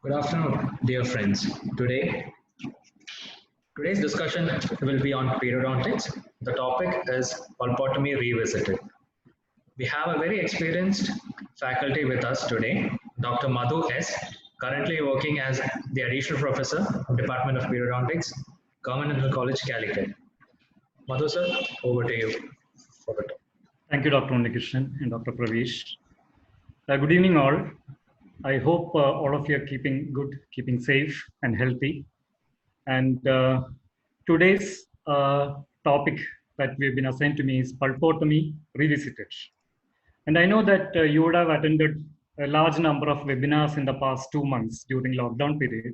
Good afternoon, dear friends. Today's discussion will be on periodontics. The topic is pulpotomy revisited. We have a very experienced faculty with us today, Dr. Madhu S., currently working as the additional professor, Department of Periodontics, Government Dental College, Calicut. Madhu sir, over to you for the talk. Thank you, Dr. Unnikrishnan and Dr. Pravesh. Good evening, all. I hope all of you are keeping good, keeping safe and healthy. And today's topic that we've been assigned to me is pulpotomy revisited. And I know that you would have attended a large number of webinars in the past 2 months during lockdown period.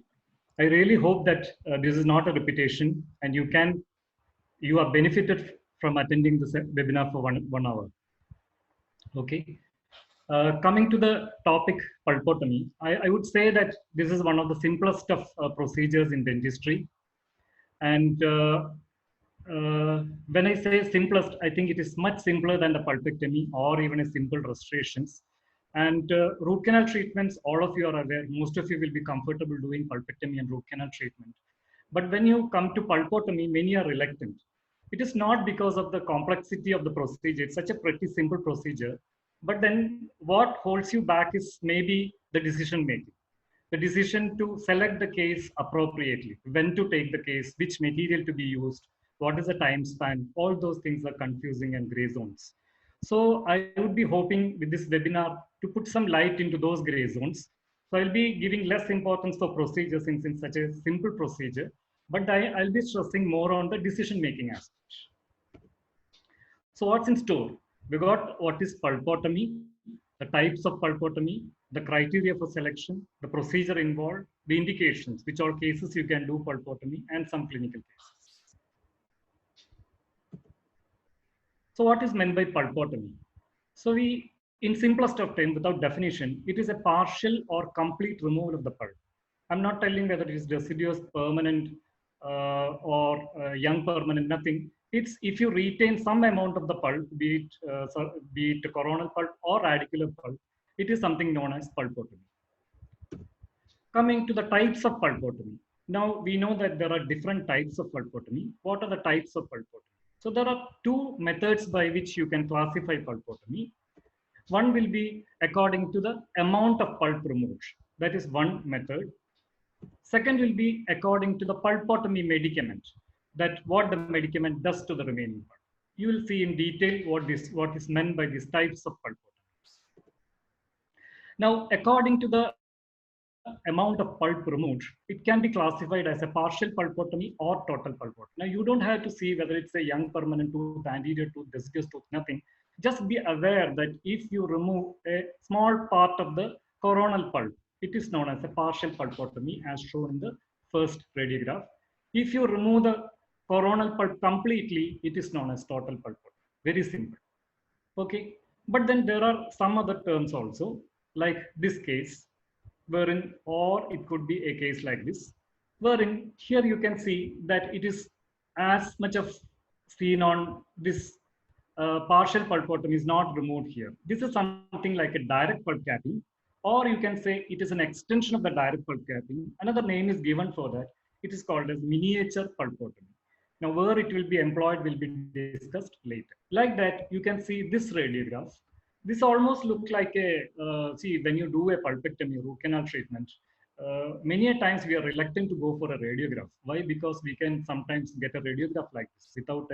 I really hope that this is not a repetition and you are benefited from attending this webinar for one hour. Okay. Coming to the topic pulpotomy, I would say that this is one of the simplest of procedures in dentistry. And when I say simplest, I think it is much simpler than the pulpectomy or even a simple restorations. And root canal treatments, all of you are aware, most of you will be comfortable doing pulpectomy and root canal treatment. But when you come to pulpotomy, many are reluctant. It is not because of the complexity of the procedure. It's such a pretty simple procedure. But then what holds you back is maybe the decision making. The decision to select the case appropriately, when to take the case, which material to be used, what is the time span, all those things are confusing and gray zones. So I would be hoping with this webinar to put some light into those gray zones. So I'll be giving less importance for procedure since it's such a simple procedure, but I'll be stressing more on the decision-making aspect. So what's in store? We got what is pulpotomy, the types of pulpotomy, the criteria for selection, the procedure involved, the indications, which are cases you can do pulpotomy, and some clinical cases. So what is meant by pulpotomy? So in simplest of terms, without definition, it is a partial or complete removal of the pulp. I'm not telling whether it is deciduous, permanent, or young permanent, nothing. It's if you retain some amount of the pulp, be it coronal pulp or radicular pulp, it is something known as pulpotomy. Coming to the types of pulpotomy. Now we know that there are different types of pulpotomy. What are the types of pulpotomy? So there are two methods by which you can classify pulpotomy. One will be according to the amount of pulp removed. That is one method. Second will be according to the pulpotomy medicament, that what the medicament does to the remaining pulp. You will see in detail what is meant by these types of pulpotomies. Now, according to the amount of pulp removed, it can be classified as a partial pulpotomy or total pulpotomy. Now, you don't have to see whether it's a young permanent tooth, anterior tooth, deciduous tooth, nothing. Just be aware that if you remove a small part of the coronal pulp, it is known as a partial pulpotomy as shown in the first radiograph. If you remove the coronal pulp completely, it is known as total pulpotomy. Very simple. Okay. But then there are some other terms also, like this case, wherein, or it could be a case like this, wherein here you can see that it is as much of seen on this partial pulpotomy is not removed here. This is something like a direct pulp capping, or you can say it is an extension of the direct pulp capping. Another name is given for that. It is called as miniature pulpotomy. Now, where it will be employed will be discussed later. Like that, you can see this radiograph. This almost looks like a, see, when you do a pulpectomy, root canal treatment, many a times we are reluctant to go for a radiograph. Why? Because we can sometimes get a radiograph like this without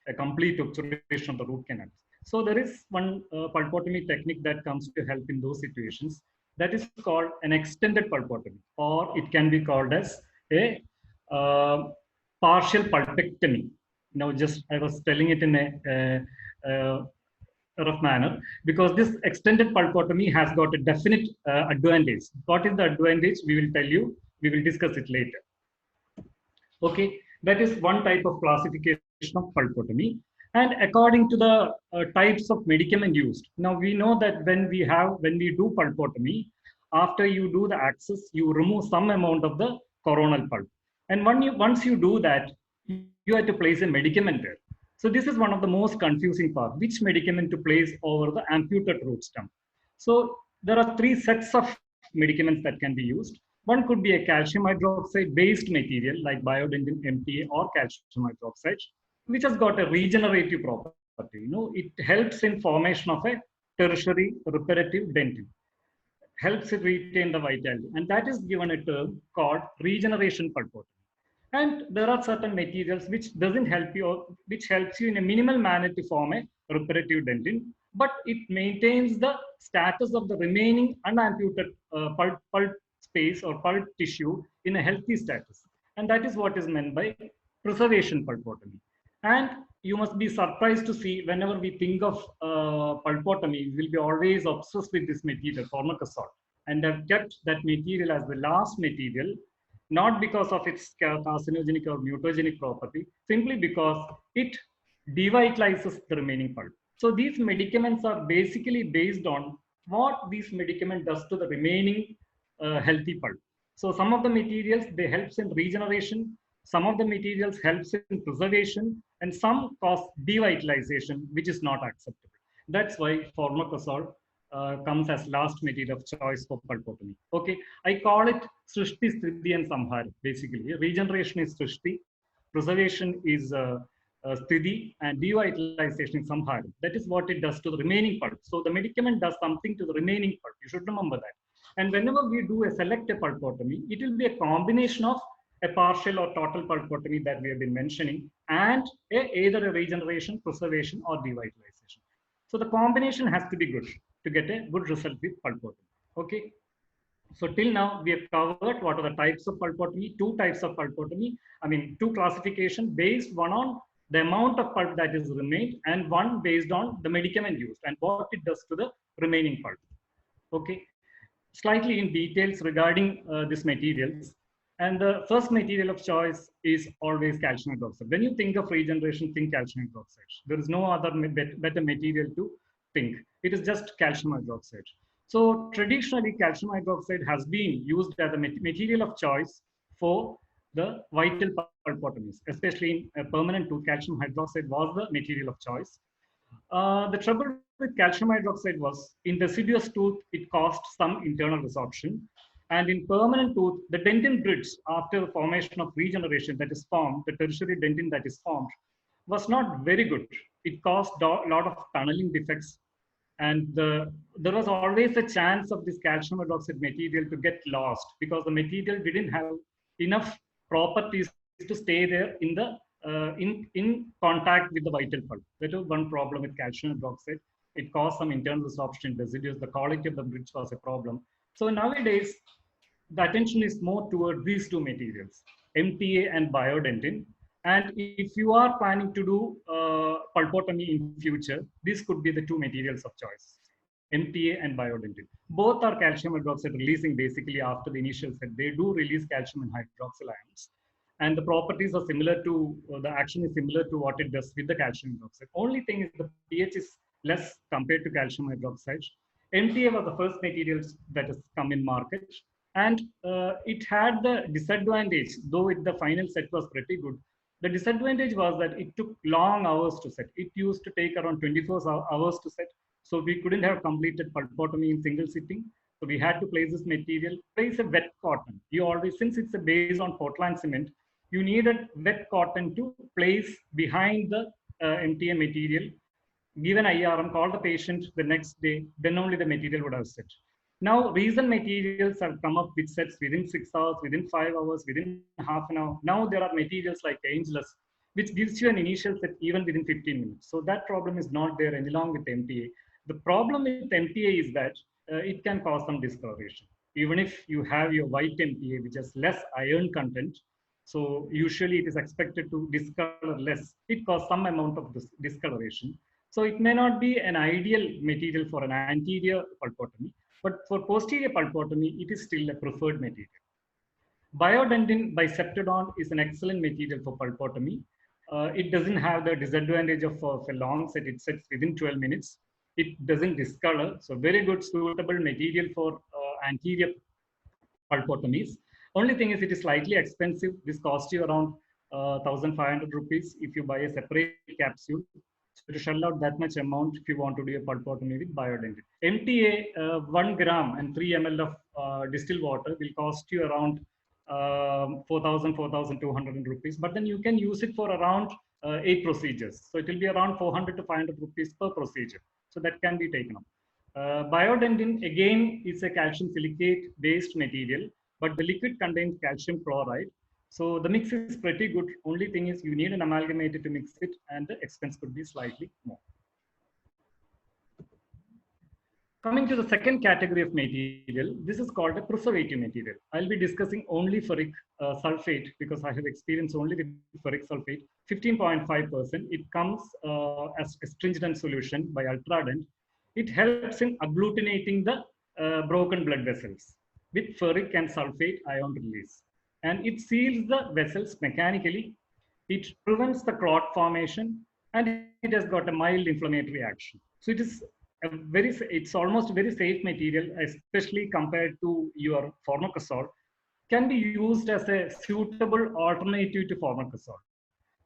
a complete obturation of the root canal. So there is one pulpotomy technique that comes to help in those situations. That is called an extended pulpotomy, or it can be called as a partial pulpectomy. Now, just I was telling it in a rough manner because this extended pulpotomy has got a definite advantage. What is the advantage? We will tell you. We will discuss it later. Okay, that is one type of classification of pulpotomy. And according to the types of medicament used, now we know that when we do pulpotomy, after you do the access, you remove some amount of the coronal pulp. And once you do that, you have to place a medicament there. So this is one of the most confusing part, which medicament to place over the amputated root stem. So there are three sets of medicaments that can be used. One could be a calcium hydroxide based material like Biodentin MTA or calcium hydroxide, which has got a regenerative property. It helps in formation of a tertiary reparative dentin, helps it retain the vitality, and that is given a term called regeneration pulpotomy. And there are certain materials which doesn't help you, or which helps you in a minimal manner to form a reparative dentin, but it maintains the status of the remaining unamputated pulp space or pulp tissue in a healthy status. And that is what is meant by preservation pulpotomy. And you must be surprised to see whenever we think of pulpotomy, we will be always obsessed with this material, formicosol, and have kept that material as the last material, not because of its carcinogenic or mutagenic property, simply because it devitalizes the remaining pulp. So these medicaments are basically based on what this medicament does to the remaining healthy pulp. So some of the materials, they helps in regeneration, some of the materials helps in preservation, and some cause devitalization, which is not acceptable. That's why formicosol comes as last material of choice for pulpotomy. Okay, I call it Srishti, Sthiti, and Samhara. Basically, regeneration is Srishti, preservation is Sthiti, and devitalization is Samhara. That is what it does to the remaining pulp. So the medicament does something to the remaining pulp. You should remember that. And whenever we do a selective pulpotomy, it will be a combination of a partial or total pulpotomy that we have been mentioning, and either a regeneration, preservation, or devitalization. So the combination has to be good to get a good result with pulpotomy. Okay. So till now we have covered what are the types of pulpotomy, two types of pulpotomy. I mean, two classification based, one on the amount of pulp that is remained, and one based on the medicament used and what it does to the remaining pulp. Okay. Slightly in details regarding these materials. And the first material of choice is always calcium hydroxide. When you think of regeneration, think calcium hydroxide. There is no other better material to think. It is just calcium hydroxide. So traditionally, calcium hydroxide has been used as a material of choice for the vital pulpotomies, especially in a permanent tooth. Calcium hydroxide was the material of choice. The trouble with calcium hydroxide was in deciduous tooth, it caused some internal resorption. And in permanent tooth, the dentin bridge after the formation of regeneration that is formed, the tertiary dentin that is formed, was not very good. It caused a lot of tunneling defects. And there was always a chance of this calcium hydroxide material to get lost because the material didn't have enough properties to stay there in the in contact with the vital pulp. That was one problem with calcium hydroxide. It caused some internal resorption residues. The quality of the bridge was a problem. So nowadays, the attention is more toward these two materials, MTA and Biodentin. And if you are planning to do pulpotomy in future, this could be the two materials of choice, MTA and Biodentin. Both are calcium hydroxide releasing basically after the initial set. They do release calcium and hydroxyl ions. And the properties are similar to, the action is similar to what it does with the calcium hydroxide. Only thing is the pH is less compared to calcium hydroxide. MTA was the first materials that has come in market. And it had the disadvantage, though the final set was pretty good. The disadvantage was that it took long hours to set. It used to take around 24 hours to set. So we couldn't have completed pulpotomy in single sitting. So we had to place this material, place a wet cotton. You always, since it's based on Portland cement, you needed wet cotton to place behind the MTA material, give an IRM, call the patient the next day, then only the material would have set. Now, recent materials have come up with sets within 6 hours, within 5 hours, within half an hour. Now there are materials like Angelus, which gives you an initial set even within 15 minutes. So that problem is not there any longer with MTA. The problem with MTA is that it can cause some discoloration. Even if you have your white MTA, which has less iron content, so usually it is expected to discolor less. It causes some amount of discoloration. So it may not be an ideal material for an anterior pulpotomy. But for posterior pulpotomy, it is still a preferred material. Biodentin biseptodon is an excellent material for pulpotomy. It doesn't have the disadvantage of a long set. It sets within 12 minutes. It doesn't discolor. So very good, suitable material for anterior pulpotomies. Only thing is it is slightly expensive. This costs you around 1,500 rupees if you buy a separate capsule. So to shell out that much amount if you want to do a pulpotomy with Biodentin. MTA, 1 gram and 3 ml of distilled water will cost you around 4,200 rupees, but then you can use it for around 8 procedures. So it will be around 400 to 500 rupees per procedure. So that can be taken up. Biodentin again is a calcium silicate based material, but the liquid contains calcium chloride. So the mix is pretty good. Only thing is you need an amalgamator to mix it, and the expense could be slightly more. Coming to the second category of material, this is called a preservative material. I'll be discussing only ferric sulfate because I have experience only with ferric sulfate, 15.5%. It comes as astringent solution by Ultradent. It helps in agglutinating the broken blood vessels with ferric and sulfate ion release. And it seals the vessels mechanically. It prevents the clot formation, and it has got a mild inflammatory action. So it is it's almost a very safe material, especially compared to your formicazole. Can be used as a suitable alternative to formicazole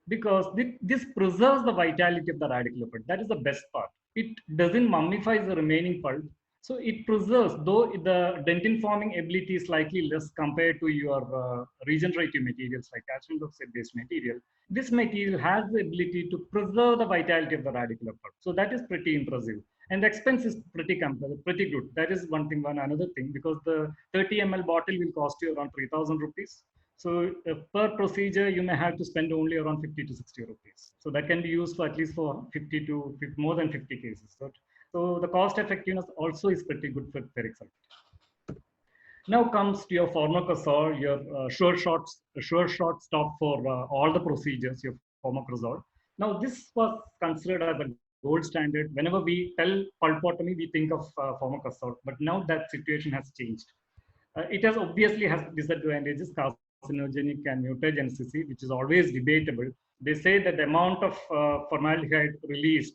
because this preserves the vitality of the radiculopid. That is the best part. It doesn't mummify the remaining pulp. So it preserves, though the dentin forming ability is slightly less compared to your regenerative materials like calcium dioxide based material. This material has the ability to preserve the vitality of the radicular pulp. So that is pretty impressive. And the expense is pretty good. That is one thing. Another thing, because the 30 ml bottle will cost you around 3,000 rupees. So per procedure, you may have to spend only around 50 to 60 rupees. So that can be used for at least for 50 to more than 50 cases. So the cost effectiveness also is pretty good for ferric sulfate. Now comes to your formicazole, your sure shot stop for all the procedures, your formicazole. Now this was considered as a gold standard. Whenever we tell pulpotomy, we think of formicazole, but now that situation has changed. It has obviously has disadvantages, carcinogenic and mutagenicity, which is always debatable. They say that the amount of formaldehyde released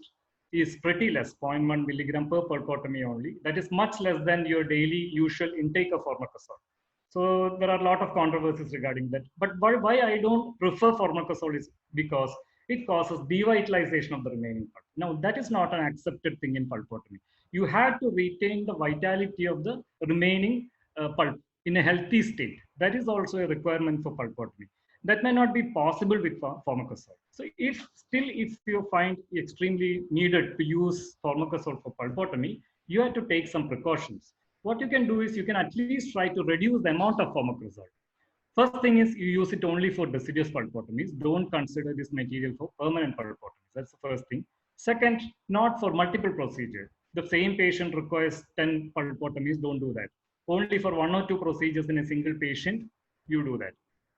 is pretty less, 0.1 milligram per pulpotomy only. That is much less than your daily usual intake of formicazole. So there are a lot of controversies regarding that. But why I don't prefer formicazole is because it causes devitalization of the remaining pulp. Now that is not an accepted thing in pulpotomy. You have to retain the vitality of the remaining pulp in a healthy state. That is also a requirement for pulpotomy. That may not be possible with formicazole. So if you find extremely needed to use formicazole for pulpotomy, you have to take some precautions. What you can do is you can at least try to reduce the amount of formicazole. First thing is you use it only for deciduous pulpotomies. Don't consider this material for permanent pulpotomies. That's the first thing. Second, not for multiple procedures. The same patient requires 10 pulpotomies, don't do that. Only for 1 or 2 procedures in a single patient, you do that.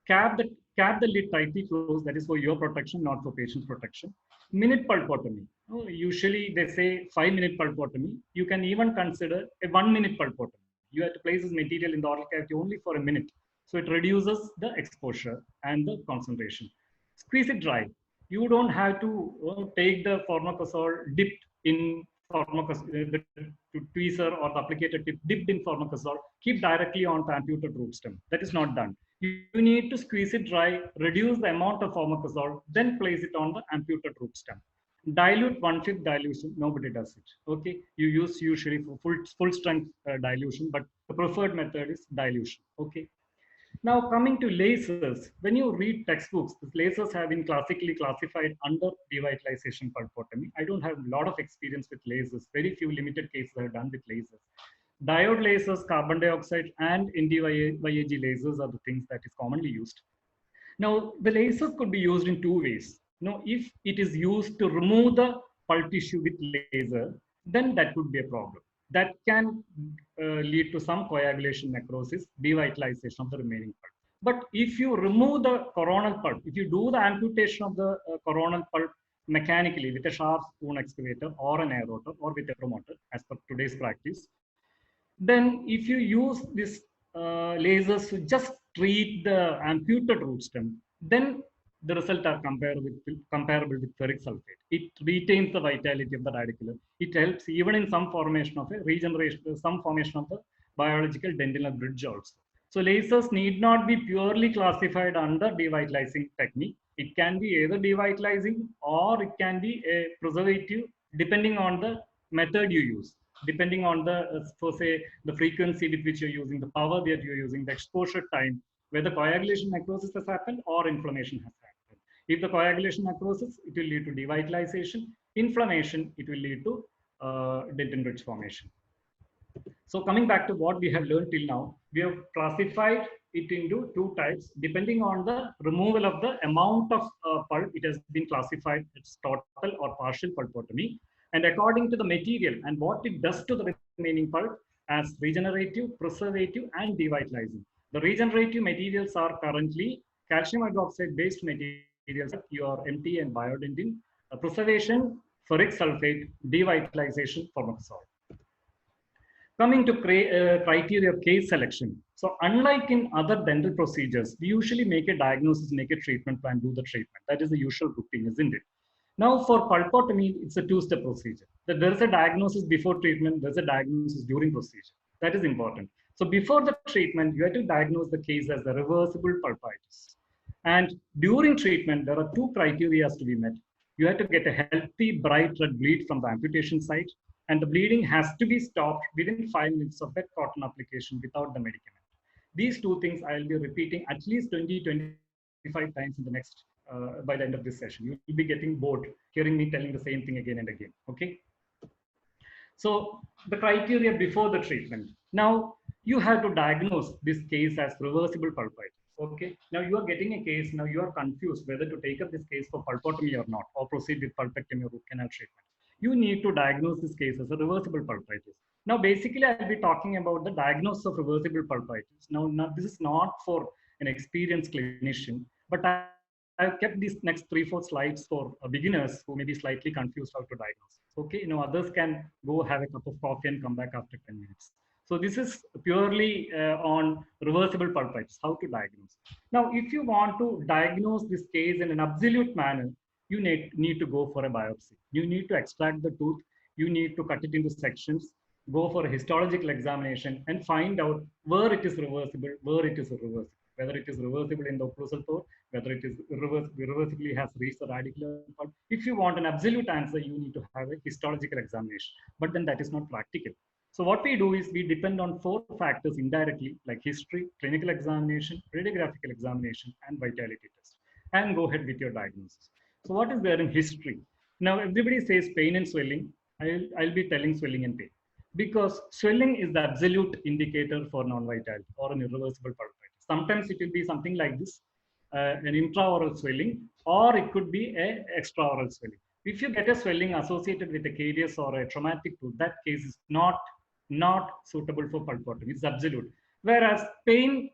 Cap the lid tightly closed. That is for your protection, not for patient's protection. Minute pulpotomy. Usually they say 5-minute pulpotomy. You can even consider a 1-minute pulpotomy. You have to place this material in the oral cavity only for a minute. So it reduces the exposure and the concentration. Squeeze it dry. You don't have to take the formicazole dipped in the tweezer or the applicator tip dipped in formicazole, keep directly on the amputated root stem. That is not done. You need to squeeze it dry, reduce the amount of formicazole, then place it on the amputated root stem. Dilute 1/5 dilution, nobody does it. Okay, you use usually for full strength dilution, but the preferred method is dilution. Okay. Now coming to lasers, when you read textbooks, the lasers have been classically classified under devitalization pulpotomy. I don't have a lot of experience with lasers. Very few limited cases I have done with lasers. Diode lasers, carbon dioxide, and NdYAG lasers are the things that is commonly used. Now the lasers could be used in 2 ways. Now, if it is used to remove the pulp tissue with laser, then that could be a problem. That can lead to some coagulation necrosis, devitalization of the remaining pulp. But if you remove the coronal pulp, if you do the amputation of the coronal pulp mechanically with a sharp spoon excavator or an air rotor or with a promoter, as per today's practice, then if you use this lasers to just treat the amputated root stem, then the results are comparable with ferric sulfate. It retains the vitality of the radicular. It helps even in some formation of a regeneration, some formation of the biological dentinal bridge also. So lasers need not be purely classified under devitalizing technique. It can be either devitalizing or it can be a preservative depending on the method you use. depending on the, so say, the frequency with which you're using, the power that you're using, the exposure time, whether coagulation necrosis has happened or inflammation has happened. If the coagulation necrosis, it will lead to devitalization. Inflammation, it will lead to dent-enriched formation. So coming back to what we have learned till now, we have classified it into two types. Depending on the removal of the amount of pulp, it has been classified as total or partial pulpotomy. And according to the material and what it does to the remaining pulp, as regenerative, preservative, and devitalizing. The regenerative materials are currently calcium hydroxide based materials like your MT and biodentin, preservation, ferric sulfate, devitalization, formamazole. Coming to criteria of case selection. So unlike in other dental procedures, we usually make a diagnosis, make a treatment plan, do the treatment. That is the usual routine, isn't it? Now for pulpotomy, it's a two-step procedure. There is a diagnosis before treatment, there's a diagnosis during procedure. That is important. So before the treatment, you have to diagnose the case as a reversible pulpitis. And during treatment, there are two criteria to be met. You have to get a healthy, bright red bleed from the amputation site, and the bleeding has to be stopped within 5 minutes of wet cotton application without the medicament. These two things I'll be repeating at least 20-25 times in the next, by the end of this session. You will be getting bored hearing me telling the same thing again and again, okay? So the criteria before the treatment. Now, you have to diagnose this case as reversible pulpitis. Okay. Now you are getting a case. Now you are confused whether to take up this case for pulpotomy or not, or proceed with pulpectomy or root canal treatment. You need to diagnose this case as a reversible pulpitis. Now, basically, I'll be talking about the diagnosis of reversible pulpitis. Now this is not for an experienced clinician, but I've kept these next 3-4 slides for beginners who may be slightly confused how to diagnose. Okay, others can go have a cup of coffee and come back after 10 minutes. So this is purely on reversible pulpitis, how to diagnose. Now, if you want to diagnose this case in an absolute manner, you need to go for a biopsy. You need to extract the tooth. You need to cut it into sections, go for a histological examination and find out where it is reversible, where it is irreversible. Whether it is reversible in the occlusal pore, whether it is irreversibly has reached the radicular pulp. If you want an absolute answer, you need to have a histological examination, but then that is not practical. So what we do is we depend on 4 factors indirectly, like history, clinical examination, radiographical examination, and vitality test, and go ahead with your diagnosis. So what is there in history? Now everybody says pain and swelling. I'll be telling swelling and pain, because swelling is the absolute indicator for non-vitality or an irreversible pulpitis. Sometimes it will be something like this, an intraoral swelling, or it could be an extraoral swelling. If you get a swelling associated with a caries or a traumatic tooth, that case is not suitable for pulpotomy. It's absolute. Whereas pain,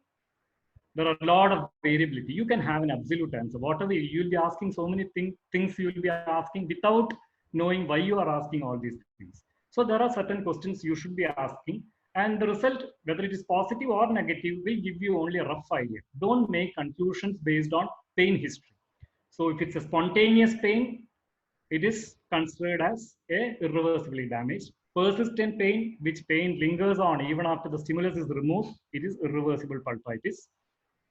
there are a lot of variability. You can have an absolute answer. Whatever you'll be asking, so many things you will be asking without knowing why you are asking all these things. So there are certain questions you should be asking, and the result, whether it is positive or negative, will give you only a rough idea. Don't make conclusions based on pain history. So if it's a spontaneous pain, it is considered as irreversibly damaged. Persistent pain, which pain lingers on even after the stimulus is removed, it is irreversible pulpitis.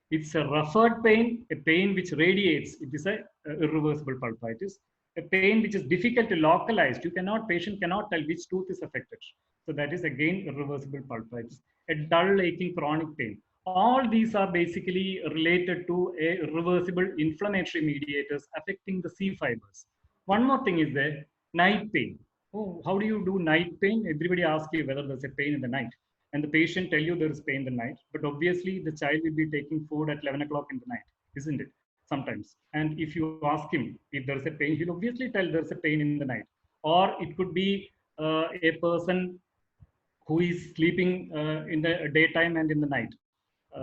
It's a referred pain, a pain which radiates, it is a irreversible pulpitis. A pain which is difficult to localize, patient cannot tell which tooth is affected. So that is again irreversible pulpitis. A dull aching chronic pain. All these are basically related to a irreversible inflammatory mediators affecting the C fibers. One more thing is there, night pain. Oh, how do you do night pain? Everybody asks you whether there's a pain in the night, and the patient tell you there is pain in the night, but obviously the child will be taking food at 11 o'clock in the night, isn't it? Sometimes. And if you ask him if there's a pain, he'll obviously tell there's a pain in the night. Or it could be a person who is sleeping in the daytime and in the night,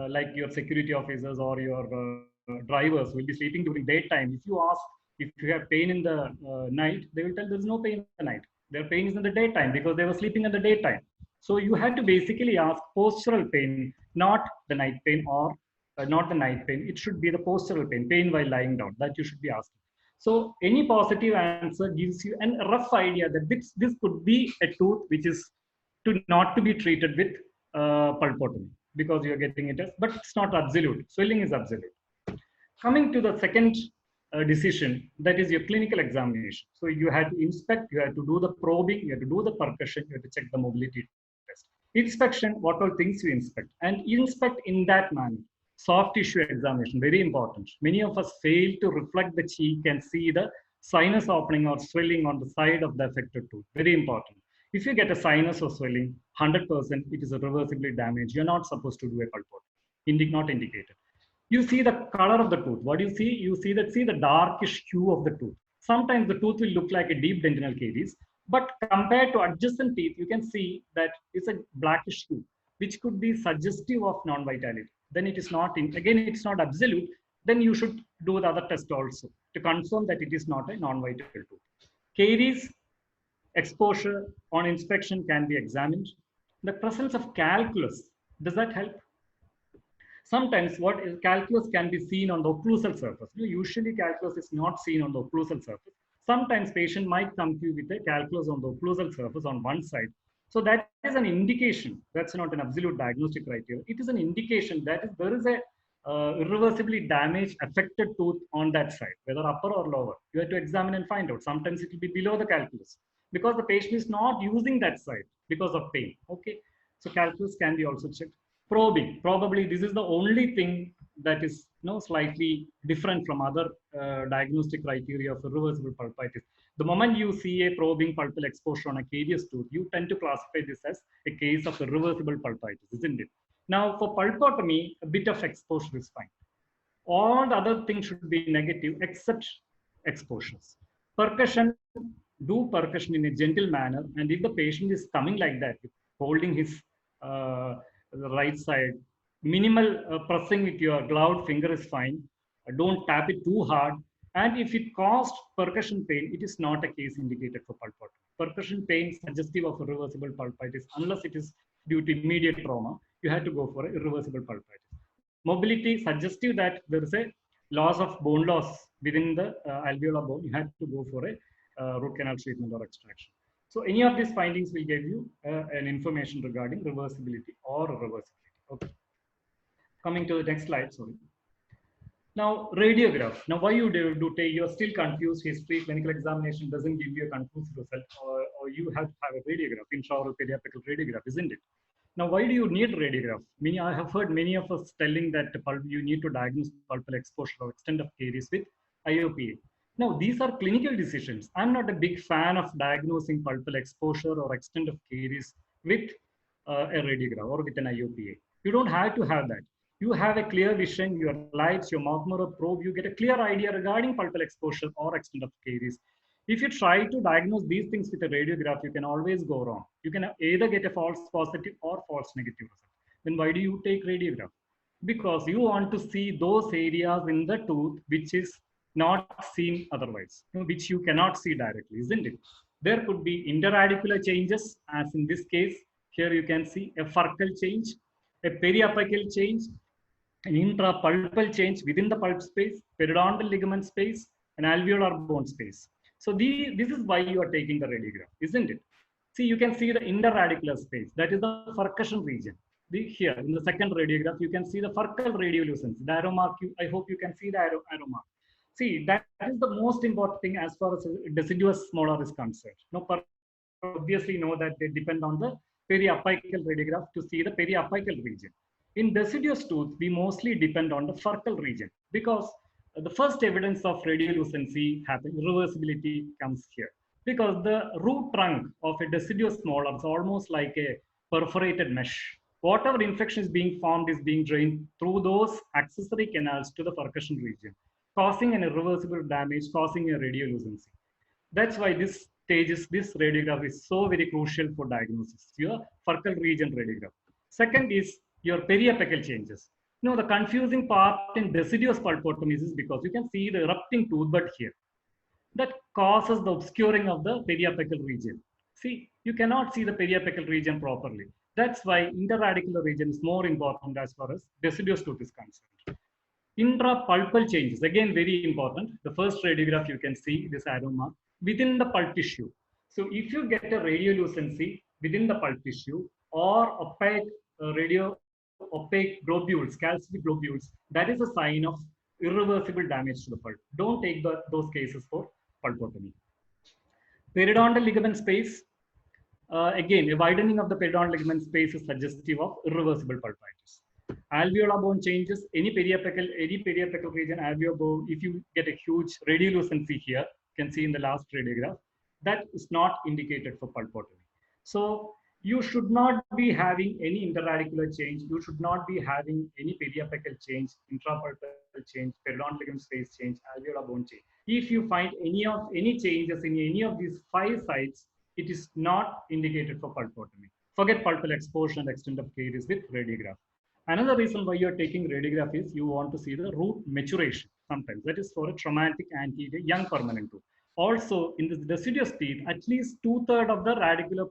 like your security officers or your drivers will be sleeping during daytime. If you ask if you have pain in the night, they will tell there's no pain in the night. Their pain is in the daytime because they were sleeping in the daytime. So you have to basically ask postural pain, not the night pain, or not the night pain. It should be the postural pain, pain while lying down, that you should be asking. So any positive answer gives you a rough idea that this could be a tooth which is not to be treated with pulpotomy because you're getting it as, but it's not absolute. Swelling is absolute. Coming to the second decision, that is your clinical examination. So you had to inspect, you had to do the probing, you had to do the percussion, you had to check the mobility test. Inspection, what all things you inspect, and inspect in that manner. Soft tissue examination, very important. Many of us fail to reflect the cheek and see the sinus opening or swelling on the side of the affected tooth. Very important. If you get a sinus or swelling, 100% it is irreversibly damaged. You're not supposed to do a pulpotomy. Not indicated. You see the color of the tooth. What do you see? You see the darkish hue of the tooth. Sometimes the tooth will look like a deep dentinal caries, but compared to adjacent teeth, you can see that it's a blackish hue, which could be suggestive of non-vitality. Then it is not, again, it's not absolute. Then you should do the other test also to confirm that it is not a non-vital tooth. Caries exposure on inspection can be examined. The presence of calculus, does that help? Sometimes what is calculus can be seen on the occlusal surface. Usually calculus is not seen on the occlusal surface. Sometimes patient might come to you with a calculus on the occlusal surface on one side. So that is an indication. That's not an absolute diagnostic criteria. It is an indication that there is a irreversibly damaged, affected tooth on that side, whether upper or lower. You have to examine and find out. Sometimes it will be below the calculus because the patient is not using that side because of pain. Okay, so calculus can be also checked. Probing, probably this is the only thing that is slightly different from other diagnostic criteria of irreversible pulpitis. The moment you see a probing pulpal exposure on a carious tooth, you tend to classify this as a case of irreversible pulpitis, isn't it? Now, for pulpotomy, a bit of exposure is fine. All the other things should be negative except exposures. Percussion, do percussion in a gentle manner, and if the patient is coming like that, holding his the right side, minimal pressing with your gloved finger is fine. Don't tap it too hard. And if it caused percussion pain, it is not a case indicated for pulpotomy. Percussion pain suggestive of irreversible pulpitis, unless it is due to immediate trauma, you have to go for irreversible pulpitis. Mobility suggestive that there is a loss of bone loss within the alveolar bone, you have to go for a root canal treatment or extraction. So any of these findings will give you an information regarding reversibility or irreversibility. Okay. Coming to the next slide, sorry. Now, radiograph. Now, why you do take, you're still confused, history, clinical examination doesn't give you a conclusive result, or you have to have a radiograph, intraoral periapical radiograph, isn't it? Now, why do you need radiograph? I have heard many of us telling that you need to diagnose pulpal exposure or extent of caries with IOPA. Now, these are clinical decisions. I'm not a big fan of diagnosing pulpal exposure or extent of caries with a radiograph or with an IOPA. You don't have to have that. You have a clear vision, your lights, your mouth mirror probe, you get a clear idea regarding pulpal exposure or extent of caries. If you try to diagnose these things with a radiograph, you can always go wrong. You can either get a false positive or false negative result. Then why do you take radiograph? Because you want to see those areas in the tooth which is not seen otherwise, which you cannot see directly, isn't it? There could be interradicular changes, as in this case. Here you can see a furcal change, a periapical change, an intrapulpal change within the pulp space, periodontal ligament space, and alveolar bone space. So this is why you are taking the radiograph, isn't it? See, you can see the interradicular space. That is the furcation region. Here in the second radiograph, you can see the furcal radiolucence. The arrow mark, I hope you can see the arrow mark. See, that is the most important thing as far as deciduous molar is concerned. Now, obviously know that they depend on the periapical radiograph to see the periapical region. In deciduous tooth, we mostly depend on the furcal region because the first evidence of radiolucency happens, reversibility comes here. Because the root trunk of a deciduous molar is almost like a perforated mesh. Whatever infection is being formed is being drained through those accessory canals to the furcation region, causing an irreversible damage, causing a radiolucency. That's why this radiograph is so very crucial for diagnosis, your furcal region radiograph. Second is your periapical changes. The confusing part in deciduous pulpotomies is because you can see the erupting tooth bud here. That causes the obscuring of the periapical region. See, you cannot see the periapical region properly. That's why interradicular region is more important as far as deciduous tooth is concerned. Intrapulpal changes, again, very important. The first radiograph, you can see this arrow mark within the pulp tissue. So if you get a radiolucency within the pulp tissue or opaque opaque globules, calcific globules, that is a sign of irreversible damage to the pulp. Don't take those cases for pulpotomy. Periodontal ligament space, again, a widening of the periodontal ligament space is suggestive of irreversible pulpitis. Alveolar bone changes, any periapical region, alveolar bone, if you get a huge radiolucency here, you can see in the last radiograph, that is not indicated for pulpotomy. So you should not be having any interradicular change. You should not be having any periapical change, intrapulpal change, periodontal ligament space change, alveolar bone change. If you find any changes in any of these 5 sites, it is not indicated for pulpotomy. Forget pulpal exposure and extent of caries with radiograph. Another reason why you're taking radiograph is you want to see the root maturation sometimes. That is for a traumatic anterior young permanent tooth. Also, in the deciduous teeth, at least two-thirds of the radicular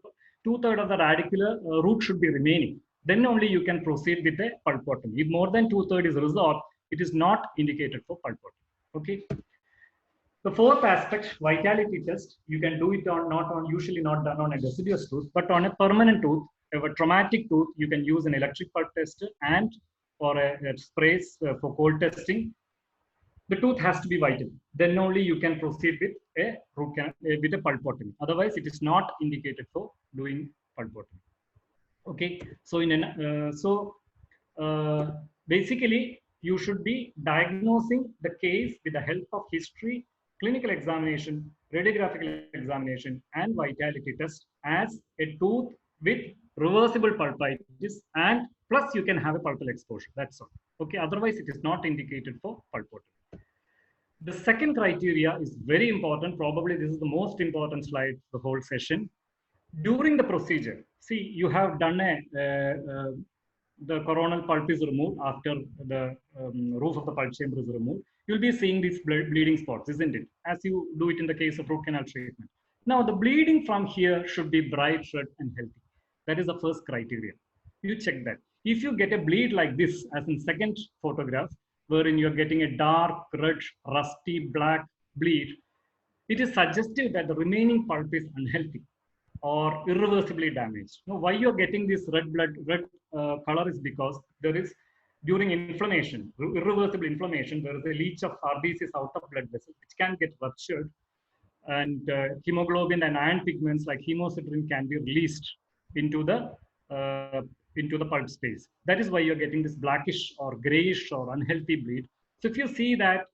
root should be remaining. Then only you can proceed with the pulpotomy. If more than two-thirds is resolved, it is not indicated for pulpotomy. Okay. The fourth aspect, vitality test, you can do it usually not done on a deciduous tooth, but on a permanent tooth, if a traumatic tooth, you can use an electric pulp tester and or a sprays for cold testing. The tooth has to be vital. Then only you can proceed with a pulpotomy. Otherwise, it is not indicated for doing pulpotomy. Okay. So basically, you should be diagnosing the case with the help of history, clinical examination, radiographical examination, and vitality test as a tooth with reversible pulpitis, and plus you can have a pulpal exposure. That's all. Okay. Otherwise, it is not indicated for pulpotomy. The second criteria is very important. Probably this is the most important slide of the whole session. During the procedure, see, you have done the coronal pulp is removed after the roof of the pulp chamber is removed. You'll be seeing these bleeding spots, isn't it? As you do it in the case of root canal treatment. Now, the bleeding from here should be bright red and healthy. That is the first criteria. You check that. If you get a bleed like this, as in second photograph, wherein you're getting a dark, red, rusty, black bleed, it is suggestive that the remaining pulp is unhealthy or irreversibly damaged. Now, why you're getting this red color is because there is, during inflammation, irreversible inflammation, there is a leach of RBCs out of blood vessels, which can get ruptured, and hemoglobin and iron pigments like hemosiderin can be released into the pulp space. That is why you're getting this blackish or grayish or unhealthy bleed. So if you see that,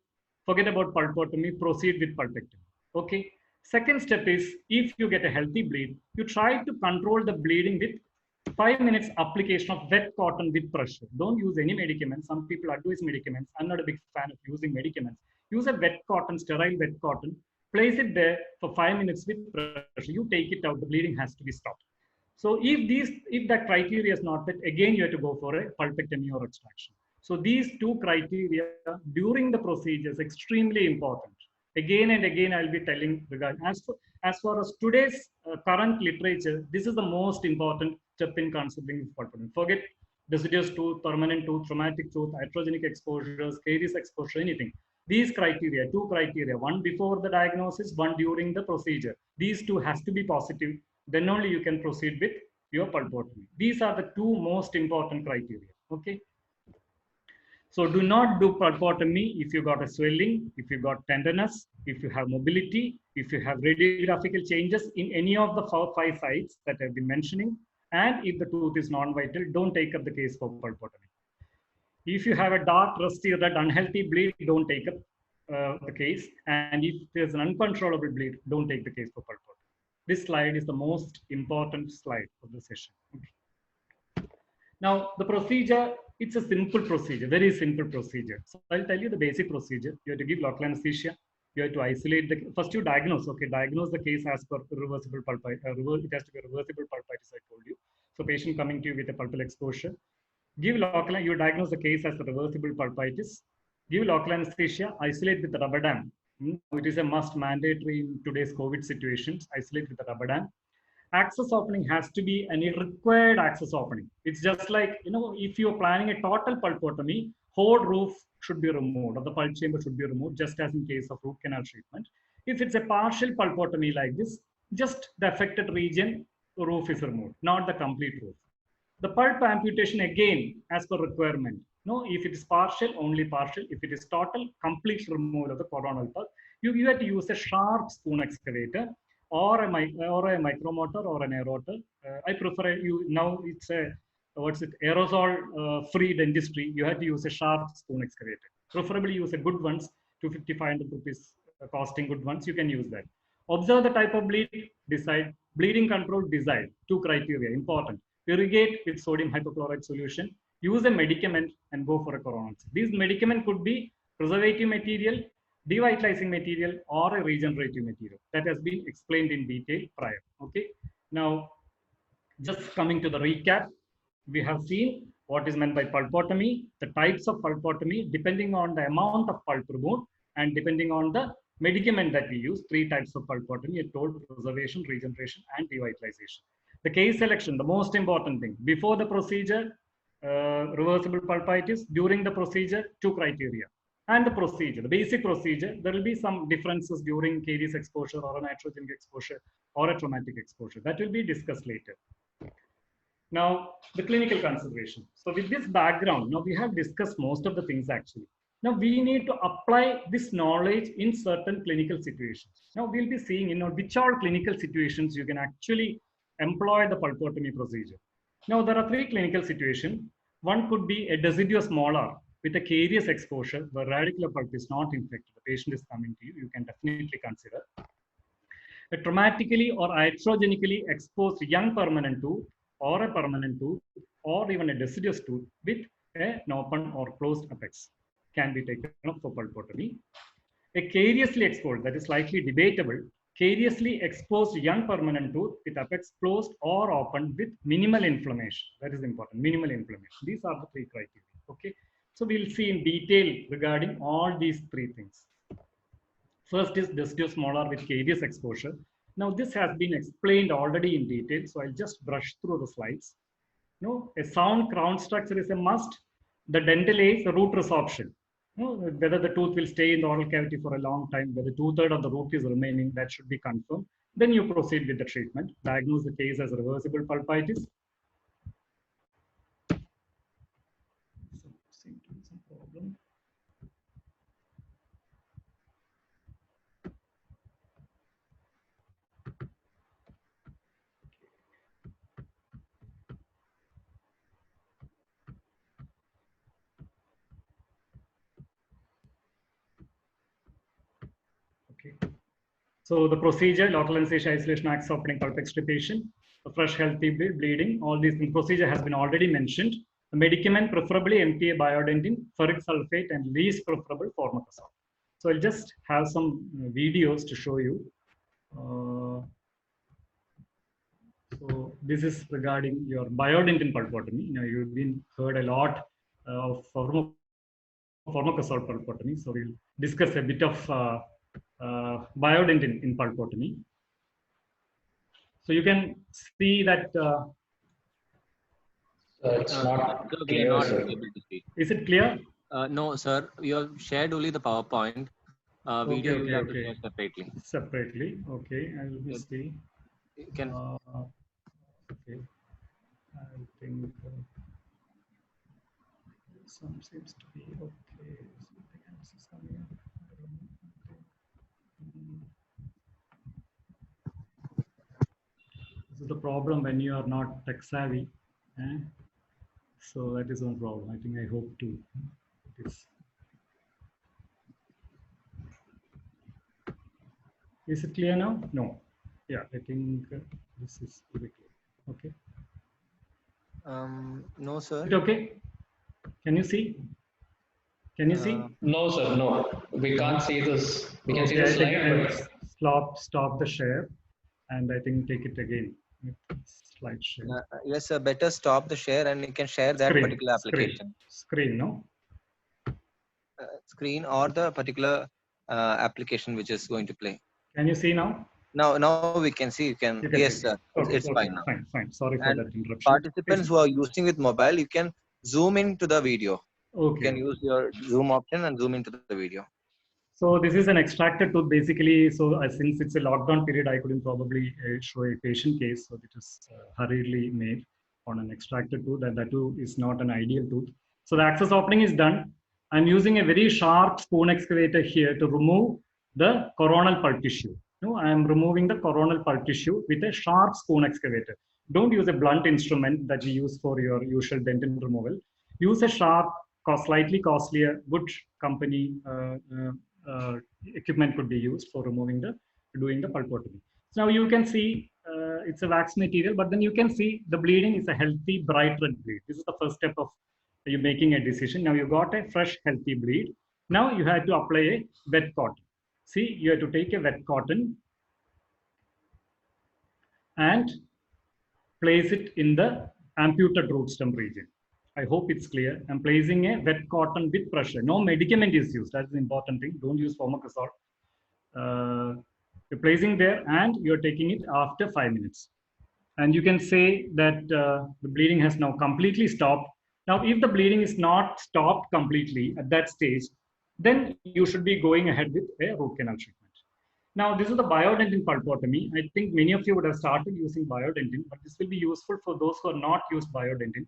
forget about pulpotomy, proceed with pulpectomy. Okay. Second step is, if you get a healthy bleed, you try to control the bleeding with 5 minutes application of wet cotton with pressure. Don't use any medicaments. Some people advise medicaments. I'm not a big fan of using medicaments. Use a wet cotton, sterile wet cotton, place it there for 5 minutes with pressure. You take it out, the bleeding has to be stopped. So if that criteria is not met, again you have to go for a pulpectomy or extraction. So these two criteria during the procedure is extremely important. Again and again, I'll be telling regarding as far as today's current literature, this is the most important step in considering pulpotomy. Forget deciduous tooth, permanent tooth, traumatic tooth, iatrogenic exposures, caries exposure, anything. These criteria, two criteria, one before the diagnosis, one during the procedure. These two has to be positive. Then only you can proceed with your pulpotomy. These are the two most important criteria. Okay. So do not do pulpotomy if you got a swelling, if you got tenderness, if you have mobility, if you have radiographical changes in any of the 4-5 sites that I've been mentioning, and if the tooth is non-vital, don't take up the case for pulpotomy. If you have a dark, rusty, red, unhealthy bleed, don't take up the case. And if there's an uncontrollable bleed, don't take the case for pulpotomy. This slide is the most important slide of the session. Okay. Now, the procedure, it's a simple procedure, very simple procedure. So I'll tell you the basic procedure. You have to give local anesthesia. You have to isolate the, first you diagnose, okay, diagnose the case as per irreversible pulpitis. It has to be a reversible pulpitis, I told you. So patient coming to you with a pulpal exposure. Give local, you diagnose the case as a reversible pulpitis. Give local anesthesia, isolate with the rubber dam. It is a must mandatory in today's COVID situations. Isolate with the rubber dam. Access opening has to be an required access opening. It's just like, if you're planning a total pulpotomy, whole roof should be removed or the pulp chamber should be removed, just as in case of root canal treatment. If it's a partial pulpotomy like this, just the affected region, roof is removed, not the complete roof. The pulp amputation, again, as per requirement, No, if it is partial, only partial. If it is total, complete removal of the coronal pulp. You have to use a sharp spoon excavator or a micromotor or an aerotor. I prefer now it's a what's it, aerosol free dentistry. You have to use a sharp spoon excavator. Preferably use a good ones, 250-500 rupees costing good ones. You can use that. Observe the type of bleed, decide. Bleeding control, decide. 2 criteria, important. Irrigate with sodium hypochlorite solution. Use a medicament and go for a coronal. These medicament could be preservative material, devitalizing material, or a regenerative material. That has been explained in detail prior. Okay. Now, just coming to the recap, we have seen what is meant by pulpotomy, the types of pulpotomy, depending on the amount of pulp removed and depending on the medicament that we use. 3 types of pulpotomy: I told: preservation, regeneration, and devitalization. The case selection, the most important thing. Before the procedure, reversible pulpitis. During the procedure, 2 criteria. And the procedure, the basic procedure, there will be some differences during caries exposure or an iatrogenic exposure or a traumatic exposure. That will be discussed later. Now, the clinical consideration. So with this background, now we have discussed most of the things actually. Now we need to apply this knowledge in certain clinical situations. Now we'll be seeing, which are clinical situations you can actually employ the pulpotomy procedure. Now there are 3 clinical situations. One could be a deciduous molar with a carious exposure where radicular pulp is not infected. The patient is coming to you. You can definitely consider a traumatically or iatrogenically exposed young permanent tooth or a permanent tooth or even a deciduous tooth with an open or closed apex can be taken up for pulpotomy. A cariously exposed, that is slightly debatable, cariously exposed young permanent tooth with apex closed or open with minimal inflammation. That is important, minimal inflammation. These are the 3 criteria. Okay. So we'll see in detail regarding all these 3 things. First is deciduous molar with carious exposure. Now this has been explained already in detail, so I'll just brush through the slides. A sound crown structure is a must. The dental aids, the root resorption. Whether the tooth will stay in the oral cavity for a long time, whether 2/3 of the root is remaining, that should be confirmed. Then you proceed with the treatment. Diagnose the case as reversible pulpitis. Seems to be some problem. So the procedure: local anesthesia, isolation, access opening, pulp extirpation, a fresh healthy bleeding, all these things. Procedure has been already mentioned. The medicament, preferably MTA biodentin, ferric sulfate, and least preferable formicazole. So I'll just have some videos to show you. So this is regarding your biodentin pulpotomy. You've been heard a lot of formicazole pulpotomy. So we'll discuss a bit of biodentin in pulpotomy. So you can see that it's not clear. Not able to see. Is it clear? No, sir. You have shared only the PowerPoint. Video you have to share separately. Separately. Okay. I will see. You can. Okay. I think some seems to be okay. Something else is coming up. This is the problem when you are not tech savvy. So that is one problem. I think I hope to. Is it clear now? No. Yeah, I think this is pretty clear. Okay. No, sir. Is it okay? Can you see? Can you see? No, sir. No, we can't see this. We can see the slide. Stop the share, and I think take it again. Slide share. Yes, sir. Better stop the share, and you can share that particular application. Screen, no? Screen or the particular application which is going to play. Can you see now? Now we can see. You can yes, sir. Okay, it's fine now. Fine. Sorry for that interruption. Participants who are using with mobile, you can zoom into the video. Okay. You can use your zoom option and zoom into the video. So this is an extracted tooth basically. So since it's a lockdown period, I couldn't probably show a patient case. So it is hurriedly made on an extracted tooth, and that too is not an ideal tooth. So the access opening is done. I'm using a very sharp spoon excavator here to remove the coronal pulp tissue. No, I'm removing the coronal pulp tissue with a sharp spoon excavator. Don't use a blunt instrument that you use for your usual dentin removal. Use a sharp, slightly costlier, good company equipment could be used for doing the pulpotomy. So now you can see it's a wax material, but then you can see the bleeding is a healthy, bright red bleed. This is the first step of you making a decision. Now you got a fresh, healthy bleed. Now you have to apply a wet cotton. See, you have to take a wet cotton and place it in the amputated root stem region. I hope it's clear. I'm placing a wet cotton with pressure. No medicament is used. That's the important thing. Don't use Formicazole. You're placing there and you're taking it after 5 minutes. And you can say that the bleeding has now completely stopped. Now, if the bleeding is not stopped completely at that stage, then you should be going ahead with a root canal treatment. Now, this is the biodentin pulpotomy. I think many of you would have started using biodentin, but this will be useful for those who are not used biodentin.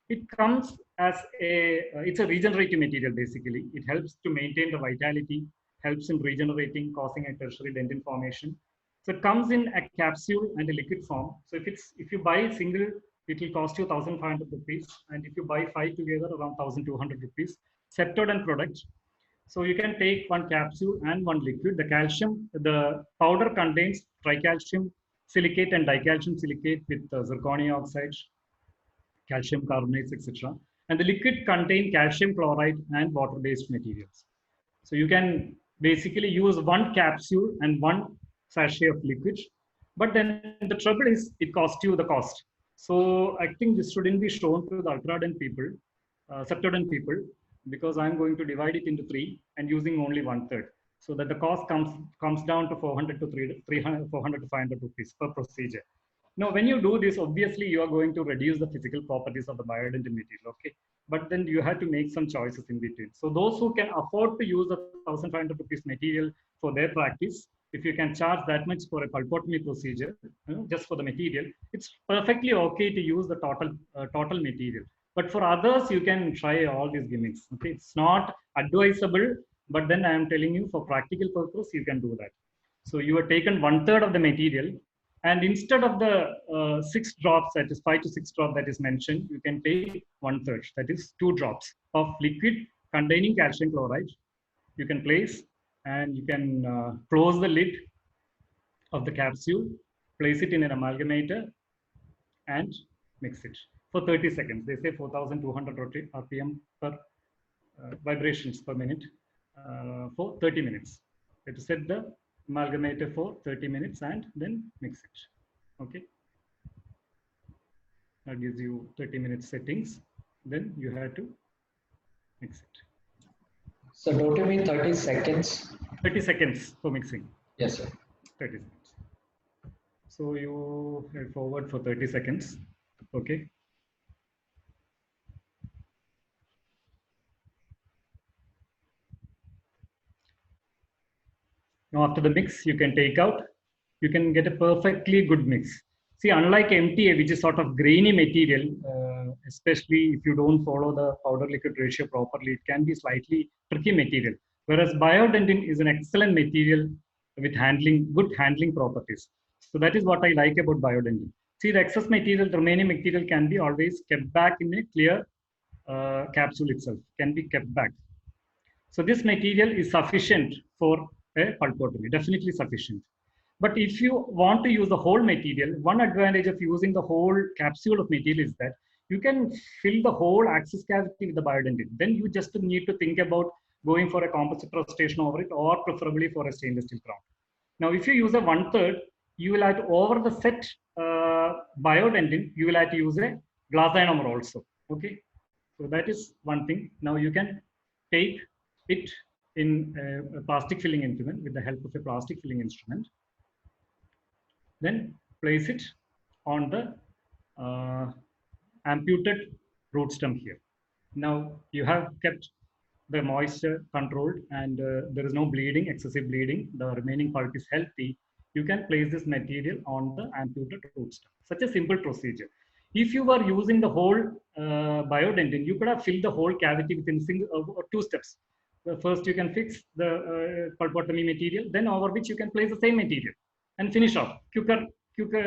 It comes as it's a regenerative material basically. It helps to maintain the vitality, helps in regenerating, causing a tertiary dentin formation. So it comes in a capsule and a liquid form. So if you buy single, it will cost you 1,500 rupees. And if you buy 5 together, around 1,200 rupees. Ceptoden product. So you can take one capsule and one liquid. The powder contains tricalcium silicate and dicalcium silicate with zirconia oxide, calcium carbonates, etc. And the liquid contains calcium chloride and water-based materials. So you can basically use one capsule and one sachet of liquid. But then the trouble is it costs you the cost. So I think this shouldn't be shown to the ultraden people, Ceptoden people, because I'm going to divide it into 3 and using only 1/3. So that the cost comes down to 400 to 500 rupees per procedure. Now, when you do this, obviously you are going to reduce the physical properties of the biodentin material, okay? But then you have to make some choices in between. So those who can afford to use the 1,500 rupees material for their practice, if you can charge that much for a pulpotomy procedure, just for the material, it's perfectly okay to use the total material. But for others, you can try all these gimmicks. Okay, it's not advisable, but then I am telling you for practical purpose, you can do that. So you have taken 1/3 of the material, and instead of the 6 drops, that is 5 to 6 drops that is mentioned, you can take 1/3, that is 2 drops of liquid containing calcium chloride. You can place and you can close the lid of the capsule, place it in an amalgamator and mix it for 30 seconds. They say 4,200 RPM per vibrations per minute for 30 minutes. You have to set the amalgamator for 30 minutes and then mix it. Okay. That gives you 30 minute settings. Then you have to mix it. So don't you mean 30 seconds? 30 seconds for mixing. Yes, sir. 30 seconds. So you head forward for 30 seconds. Okay. Now after the mix, you can take out. You can get a perfectly good mix. See, unlike MTA, which is sort of grainy material, especially if you don't follow the powder liquid ratio properly, it can be slightly tricky material. Whereas biodentin is an excellent material with good handling properties. So that is what I like about biodentin. See, the excess material, the remaining material can be always kept back in a clear capsule itself, can be kept back. So this material is sufficient for a pulpotomy, definitely sufficient. But if you want to use the whole material, one advantage of using the whole capsule of material is that you can fill the whole access cavity with the biodentin. Then you just need to think about going for a composite frustration over it, or preferably for a stainless steel crown. Now, if you use a 1/3, you will have to, over the set biodentin, you will have to use a glass ionomer also. Okay, so that is one thing. Now you can take it in a plastic filling instrument with the help of a plastic filling instrument. Then place it on the amputated root stem here. Now you have kept the moisture controlled and there is no bleeding, excessive bleeding. The remaining pulp is healthy. You can place this material on the amputated root stem. Such a simple procedure. If you were using the whole biodentin, you could have filled the whole cavity within single or 2 steps. First, you can fix the pulpotomy material, then over which you can place the same material and finish off. Quicker,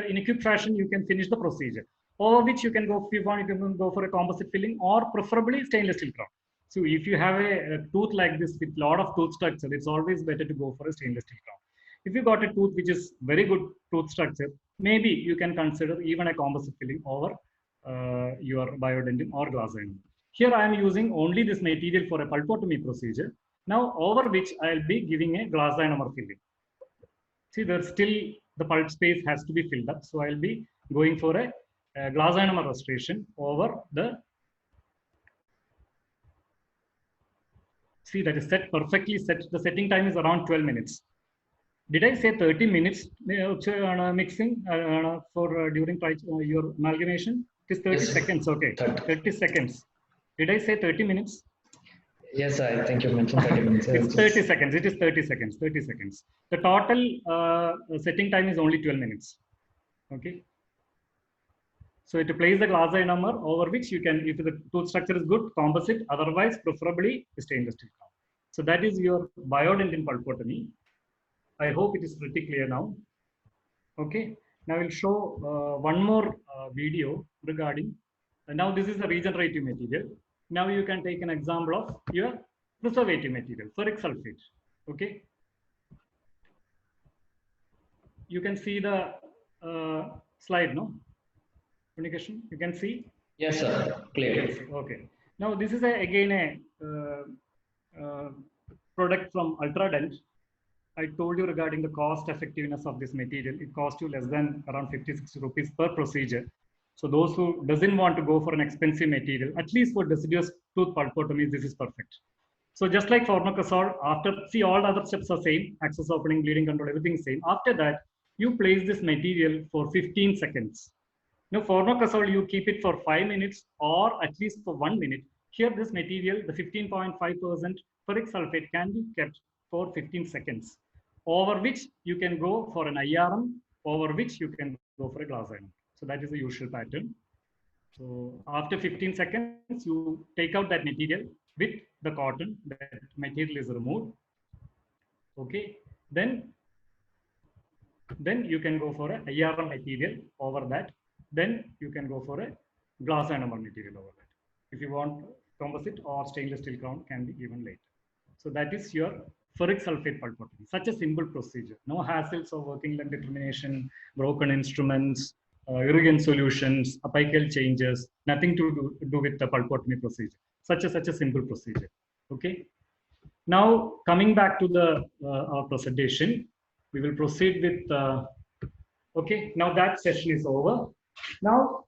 in a quick fashion, you can finish the procedure. Over which you can go, if you want, you can go for a composite filling or preferably stainless steel crown. So if you have a tooth like this with a lot of tooth structure, it's always better to go for a stainless steel crown. If you got a tooth which is very good tooth structure, maybe you can consider even a composite filling over your biodentin or glass ionomer. Here I am using only this material for a pulpotomy procedure. Now over which I'll be giving a glass ionomer filling. See, there's still the pulp space has to be filled up. So I'll be going for a glass ionomer restoration over the. See, that is set perfectly set. The setting time is around 12 minutes. Did I say 30 minutes mixing for during your amalgamation? It is 30 seconds. Okay, 30 seconds. Did I say 30 minutes? Yes, I think you mentioned 30 minutes. It's 30 seconds. It is 30 seconds. 30 seconds. The total setting time is only 12 minutes. Okay. So to place the glass ionomer over which you can, if the tooth structure is good, composite, otherwise preferably stainless steel crown. So that is your biodentin pulpotomy. I hope it is pretty clear now. Okay. Now we'll show one more video regarding. Now this is a regenerative material. Now you can take an example of your preservative material, ferric sulfate. Okay. You can see the slide, no? Communication, you can see? Yes, sir. Clear. Yes. Okay. Now this is again a product from Ultradent. I told you regarding the cost effectiveness of this material. It costs you less than around 50-60 rupees per procedure. So those who doesn't want to go for an expensive material, at least for deciduous tooth pulpotomy, this is perfect. So just like Formoxazole, after, see, all the other steps are same, access opening, bleeding control, everything is same. After that, you place this material for 15 seconds. Now, Formoxazole, you keep it for 5 minutes or at least for 1 minute. Here, this material, the 15.5% ferric sulfate can be kept for 15 seconds, over which you can go for an IRM, over which you can go for a glass ionomer. So that is the usual pattern. So after 15 seconds, you take out that material with the cotton, that material is removed. Okay, then you can go for a IRM material over that. Then you can go for a glass ionomer material over that. If you want composite or stainless steel crown, can be even later. So that is your ferric sulfate pulpotomy. Such a simple procedure. No hassles of working length determination, broken instruments, irrigant solutions, apical changes, nothing to do with the pulpotomy procedure. Such a simple procedure. Okay. Now coming back to the our presentation, we will proceed with. Okay. Now that session is over. Now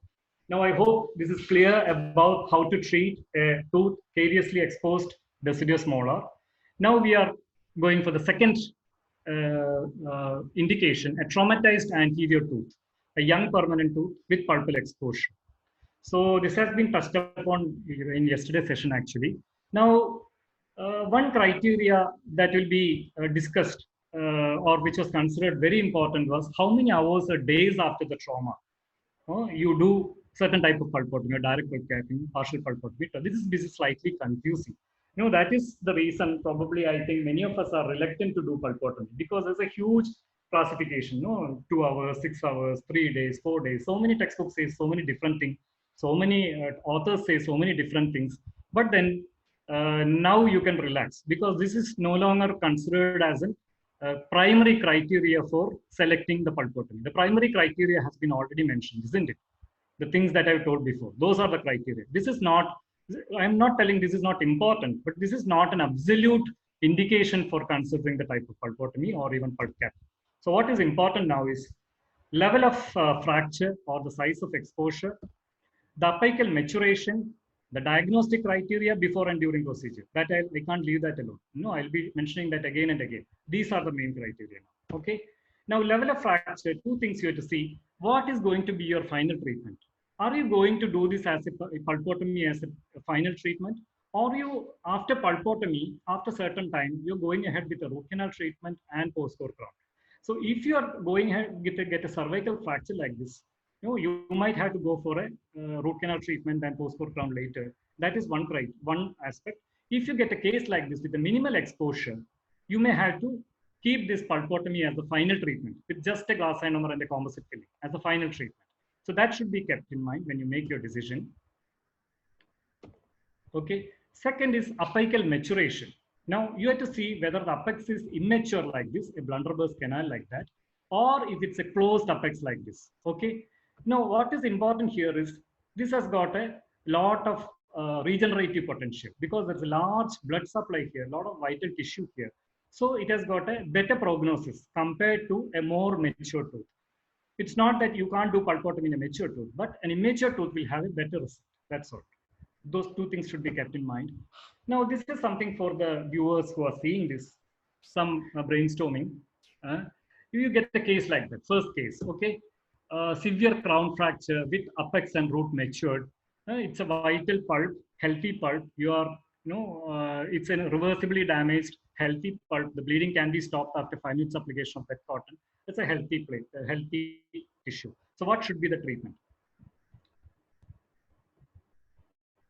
I hope this is clear about how to treat a tooth cariously exposed deciduous molar. Now we are going for the second indication, a traumatized anterior tooth, a young permanent tooth with pulpal exposure. So this has been touched upon in yesterday's session actually. Now, one criteria that will be discussed or which was considered very important was how many hours or days after the trauma you do certain type of pulpotomy, direct pulp capping, partial pulpotomy. This is slightly confusing. You know, that is the reason probably I think many of us are reluctant to do pulpotomy because there's a huge classification, 2 hours, 6 hours, 3 days, 4 days. So many textbooks say so many different things. So many authors say so many different things. But then now you can relax because this is no longer considered as a primary criteria for selecting the pulpotomy. The primary criteria has been already mentioned, isn't it? The things that I've told before, those are the criteria. This is not, I'm not telling this is not important, but this is not an absolute indication for considering the type of pulpotomy or even pulp cap. So what is important now is level of fracture or the size of exposure, the apical maturation, the diagnostic criteria before and during procedure. That I can't leave that alone. No, I'll be mentioning that again and again. These are the main criteria now. Okay. Now, level of fracture, 2 things you have to see. What is going to be your final treatment? Are you going to do this as a pulpotomy as a final treatment? Or you, after pulpotomy, after certain time, you're going ahead with a root canal treatment and post-core crown. So if you are going ahead get a cervical fracture like this, you might have to go for a root canal treatment and post-port crown later. That is one aspect. If you get a case like this with a minimal exposure, you may have to keep this pulpotomy as the final treatment with just a glass ionomer and a composite filling as the final treatment. So that should be kept in mind when you make your decision. Okay. Second is apical maturation. Now you have to see whether the apex is immature like this, a blunderbuss canal like that, or if it's a closed apex like this. Okay. Now what is important here is this has got a lot of regenerative potential because there's a large blood supply here, a lot of vital tissue here. So it has got a better prognosis compared to a more mature tooth. It's not that you can't do pulpotomy in a mature tooth, but an immature tooth will have a better result. That's all. Those two things should be kept in mind. Now, this is something for the viewers who are seeing this, some brainstorming. You get a case like that. First case, okay. Severe crown fracture with apex and root matured. It's a vital pulp, healthy pulp. You are, it's a reversibly damaged, healthy pulp. The bleeding can be stopped after 5 minutes application of wet cotton. It's a healthy plate, a healthy tissue. So what should be the treatment?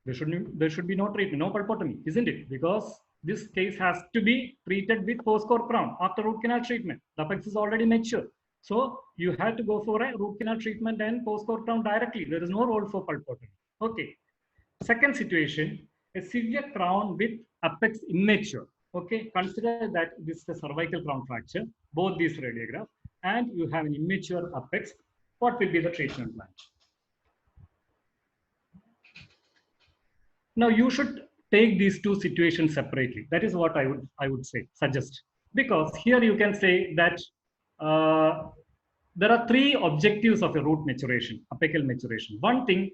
There should be no treatment, no pulpotomy, isn't it? Because this case has to be treated with post-core crown after root canal treatment. The apex is already mature. So you have to go for a root canal treatment and post-core crown directly. There is no role for pulpotomy. Okay. Second situation, a severe crown with apex immature. Okay. Consider that this is a cervical crown fracture, both these radiographs, and you have an immature apex. What will be the treatment plan? Now you should take these two situations separately. That is what I would suggest, because here you can say that there are 3 objectives of a root maturation, apical maturation. One thing,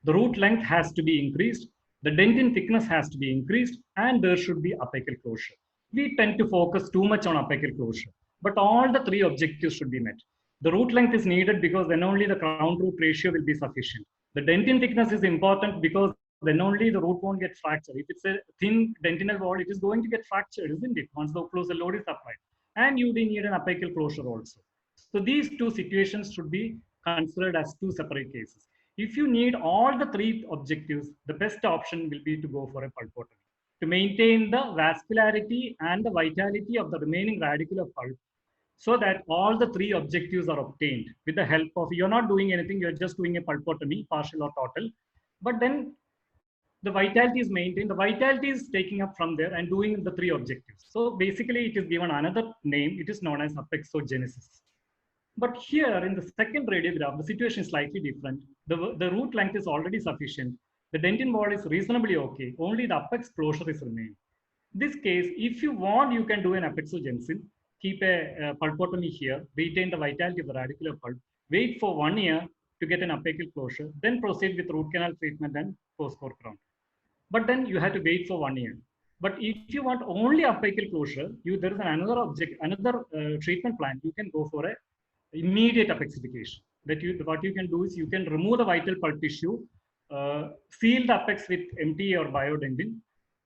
the root length has to be increased, the dentin thickness has to be increased, and there should be apical closure. We tend to focus too much on apical closure, but all the 3 objectives should be met. The root length is needed because then only the crown root ratio will be sufficient. The dentin thickness is important because then only the root won't get fractured. If it's a thin dentinal wall, it is going to get fractured, isn't it? Once the occlusal load is applied. And you need an apical closure also. So these 2 situations should be considered as 2 separate cases. If you need all the 3 objectives, the best option will be to go for a pulpotomy to maintain the vascularity and the vitality of the remaining radicular pulp, so that all the 3 objectives are obtained with the help of, you're not doing anything, you're just doing a pulpotomy, partial or total, but then the vitality is maintained, the vitality is taking up from there and doing the 3 objectives. So basically it is given another name, it is known as apexogenesis. But here in the second radiograph, the situation is slightly different. The root length is already sufficient. The dentin wall is reasonably okay. Only the apex closure is remaining. This case, if you want, you can do an apexogenesis, keep a pulpotomy here, retain the vitality of the radicular pulp, wait for 1 year to get an apical closure, then proceed with root canal treatment and post-core crown. But then you have to wait for 1 year. But if you want only apical closure, there is another treatment plan. You can go for a immediate apexification. What you can do is you can remove the vital pulp tissue, seal the apex with MTA or biodentin,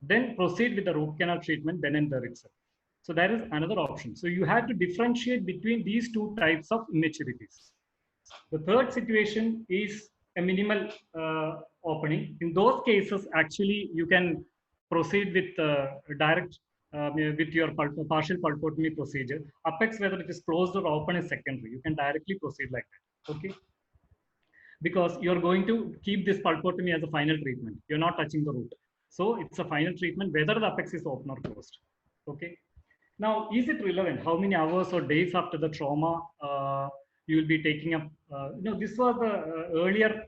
then proceed with the root canal treatment then and there itself. So that is another option. So you have to differentiate between these 2 types of immaturities. The third situation is a minimal opening. In those cases, actually, you can proceed with direct with your partial pulpotomy procedure. Apex, whether it is closed or open, is secondary. You can directly proceed like that. Okay. Because you're going to keep this pulpotomy as a final treatment. You're not touching the root. So it's a final treatment, whether the apex is open or closed. Okay. Now, is it relevant? How many hours or days after the trauma you will be taking up? This was the earlier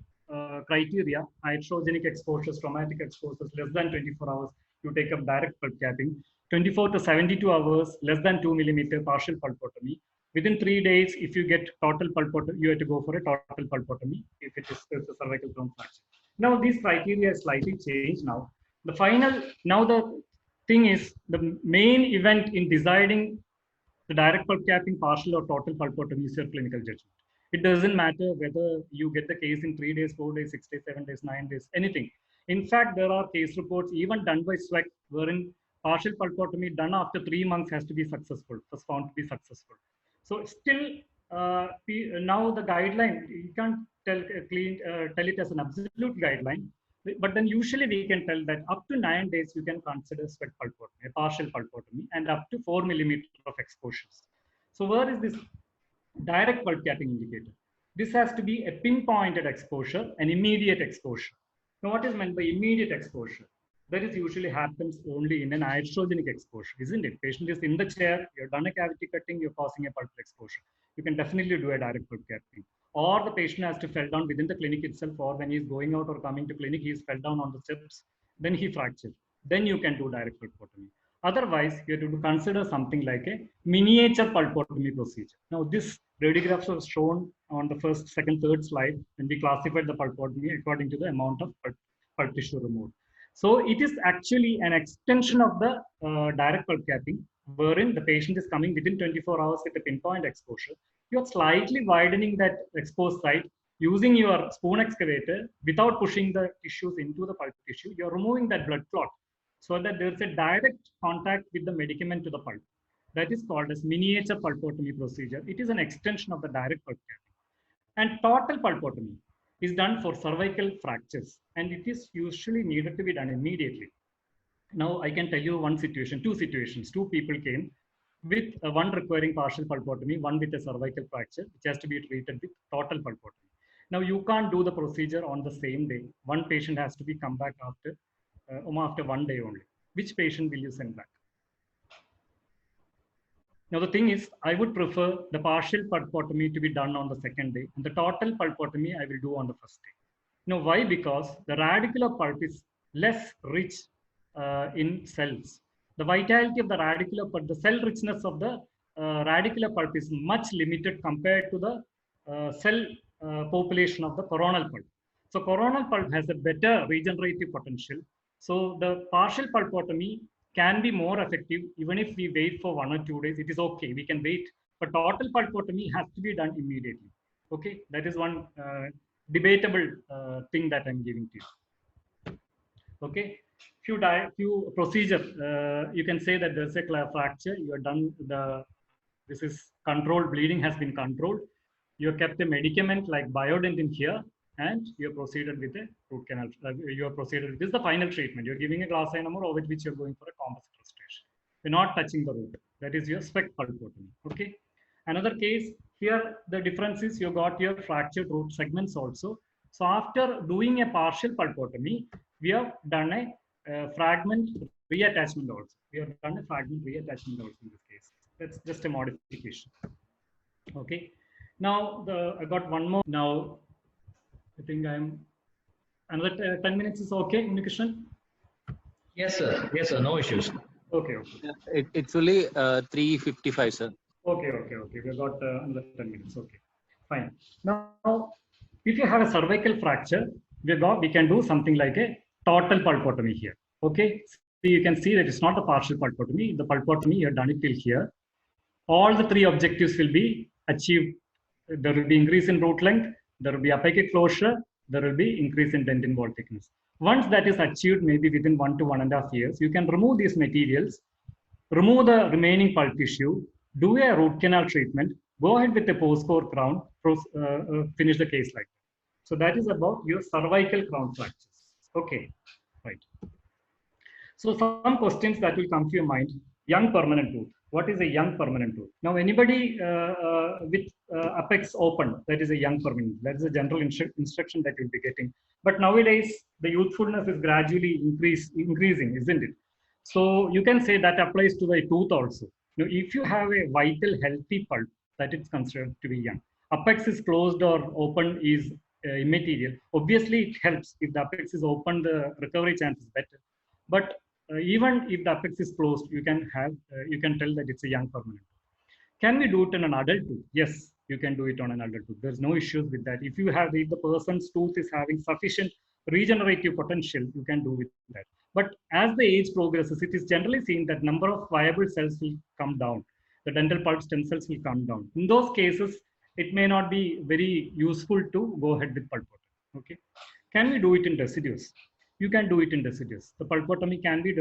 criteria: iatrogenic exposures, traumatic exposures, less than 24 hours, you take up direct pulp capping. 24 to 72 hours, less than 2 millimeter partial pulpotomy. Within 3 days, if you get total pulpotomy, you have to go for a total pulpotomy if it is a cervical crown fracture. Now, these criteria slightly changed now. The thing is, the main event in deciding the direct pulp capping, partial or total pulpotomy is your clinical judgment. It doesn't matter whether you get the case in 3 days, 4 days, 6 days, 7 days, 9 days, anything. In fact, there are case reports even done by SWEC wherein partial pulpotomy done after 3 months has to be successful, was found to be successful. So still, now the guideline, you can't tell it as an absolute guideline, but then usually we can tell that up to 9 days you can consider sweat pulpotomy, a partial pulpotomy, and up to 4 millimeter of exposures. So where is this direct pulp capping indicated? This has to be a pinpointed exposure, an immediate exposure. Now, what is meant by immediate exposure? That is usually happens only in an iatrogenic exposure, isn't it? Patient is in the chair, you've done a cavity cutting, you're causing a pulp exposure. You can definitely do a direct pulp capping. Or the patient has to fell down within the clinic itself, or when he's going out or coming to clinic, he's fell down on the steps, then he fractured. Then you can do direct pulpotomy. Otherwise, you have to consider something like a miniature pulpotomy procedure. Now, this radiographs was shown on the first, second, third slide, and we classified the pulpotomy according to the amount of pulp tissue removed. So it is actually an extension of the direct pulp capping, wherein the patient is coming within 24 hours with a pinpoint exposure. You're slightly widening that exposed site using your spoon excavator without pushing the tissues into the pulp tissue. You're removing that blood clot so that there's a direct contact with the medicament to the pulp. That is called as miniature pulpotomy procedure. It is an extension of the direct pulp capping. And total pulpotomy is done for cervical fractures, and it is usually needed to be done immediately. Now, I can tell you one situation, two situations. Two people came with one requiring partial pulpotomy, one with a cervical fracture, which has to be treated with total pulpotomy. Now, you can't do the procedure on the same day. One patient has to be come back after 1 day only. Which patient will you send back? Now, the thing is, I would prefer the partial pulpotomy to be done on the second day, and the total pulpotomy I will do on the first day. Now, why? Because the radicular pulp is less rich in cells. The vitality of the radicular pulp, the cell richness of the radicular pulp is much limited compared to the cell population of the coronal pulp. So, coronal pulp has a better regenerative potential. So, the partial pulpotomy can be more effective even if we wait for 1 or 2 days. It is okay, we can wait, but total pulpotomy has to be done immediately. Okay, that is one debatable thing that I'm giving to you. Okay, few procedure, you can say that there's a fracture, you are done, this is controlled, bleeding has been controlled, you have kept a medicament like Biodentin here, and you have proceeded with a root canal. You have proceeded. This is the final treatment. You're giving a glass ionomer over which you're going for a composite restoration. You're not touching the root. That is your SPECT pulpotomy. Okay. Another case here, the difference is you got your fractured root segments also. So after doing a partial pulpotomy, we have done a fragment reattachment also. We have done a fragment reattachment also in this case. That's just a modification. Okay. Now I got one more. Now I think I'm another 10 minutes is okay, Unikrishnan? Yes, sir. Yes, sir. No issues. Okay. It's only 3:55, sir. Okay. We got another 10 minutes. Okay, fine. Now, if you have a cervical fracture, we can do something like a total pulpotomy here. Okay, so you can see that it's not a partial pulpotomy. The pulpotomy, you have done it till here. All the three objectives will be achieved. There will be increase in root length, there will be apical closure, there will be increase in dentin wall thickness. Once that is achieved, maybe within 1 to 1.5 years, you can remove these materials, remove the remaining pulp tissue, do a root canal treatment, go ahead with the post-core crown, finish the case like that. So that is about your cervical crown fractures. Okay, right. So some questions that will come to your mind. Young permanent tooth. What is a young permanent tooth? Now, anybody with apex open, that is a young permanent. That is a general instruction that you'll be getting. But nowadays, the youthfulness is gradually increasing, isn't it? So you can say that applies to the tooth also. Now, if you have a vital, healthy pulp, that is considered to be young. Apex is closed or open is immaterial. Obviously, it helps. If the apex is open, the recovery chance is better. But even if the apex is closed, you can tell that it's a young permanent. Can we do it on an adult tooth? Yes, you can do it on an adult tooth. There's no issues with that. If the person's tooth is having sufficient regenerative potential, you can do with that. But as the age progresses, it is generally seen that number of viable cells will come down. The dental pulp stem cells will come down. In those cases, it may not be very useful to go ahead with pulpotomy. Okay. Can we do it in deciduous? You can do it in deciduous. The pulpotomy can be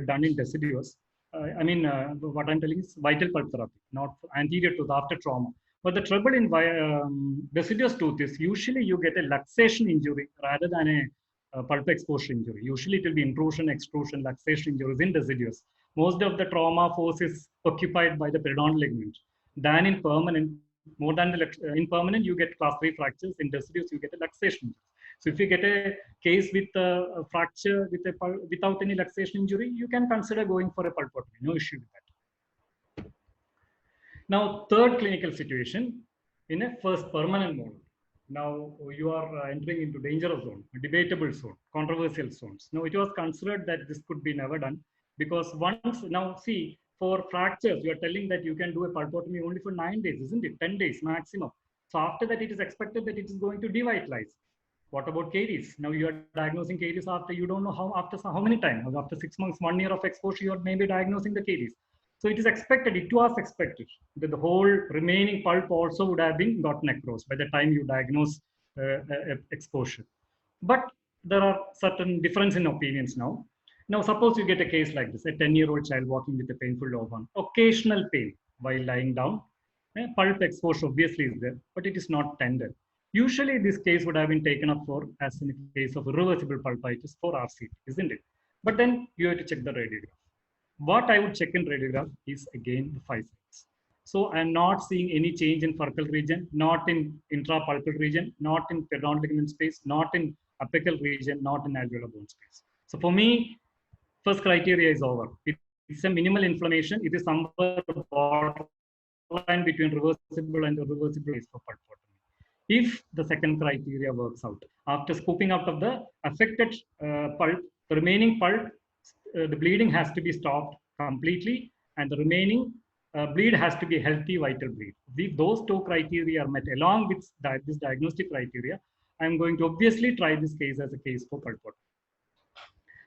done in deciduous. What I'm telling is vital pulp therapy, not anterior to the after trauma. But the trouble in deciduous tooth is usually you get a luxation injury rather than a pulp exposure injury. Usually it will be intrusion, extrusion, luxation injuries in deciduous. Most of the trauma force is occupied by the periodontal ligament. Than in permanent, more than the in permanent, you get class 3 fractures. In deciduous, you get a luxation. So if you get a case with a fracture without any luxation injury, you can consider going for a pulpotomy. No issue with that. Now, third clinical situation in a first permanent mode. Now you are entering into dangerous zone, debatable zone, controversial zones. Now it was considered that this could be never done because once, now see, for fractures, you are telling that you can do a pulpotomy only for 9 days, isn't it? 10 days maximum. So after that, it is expected that it is going to devitalize. What about caries? Now you are diagnosing caries after you don't know after how many times. After 6 months, 1 year of exposure, you are maybe diagnosing the caries. So it is expected, it was expected that the whole remaining pulp also would have been got necrosed by the time you diagnose exposure. But there are certain difference in opinions now. Now, suppose you get a case like this, a 10-year-old child walking with a painful low bone, occasional pain while lying down. Pulp exposure obviously is there, but it is not tender. Usually this case would have been taken up for, as in the case of irreversible pulpitis, for RCT, isn't it? But then you have to check the radiograph. What I would check in radiograph is again the 5 sites. So I'm not seeing any change in furcal region, not in intrapulpal region, not in periodontal ligament space, not in apical region, not in alveolar bone space. So for me, first criteria is over. It's a minimal inflammation. It is somewhere borderline between reversible and irreversible case for pulpotomy. If the second criteria works out, after scooping out of the affected pulp, the remaining pulp, the bleeding has to be stopped completely, and the remaining bleed has to be healthy vital bleed. If those 2 criteria are met along with this diagnostic criteria, I'm going to obviously try this case as a case for pulpotomy.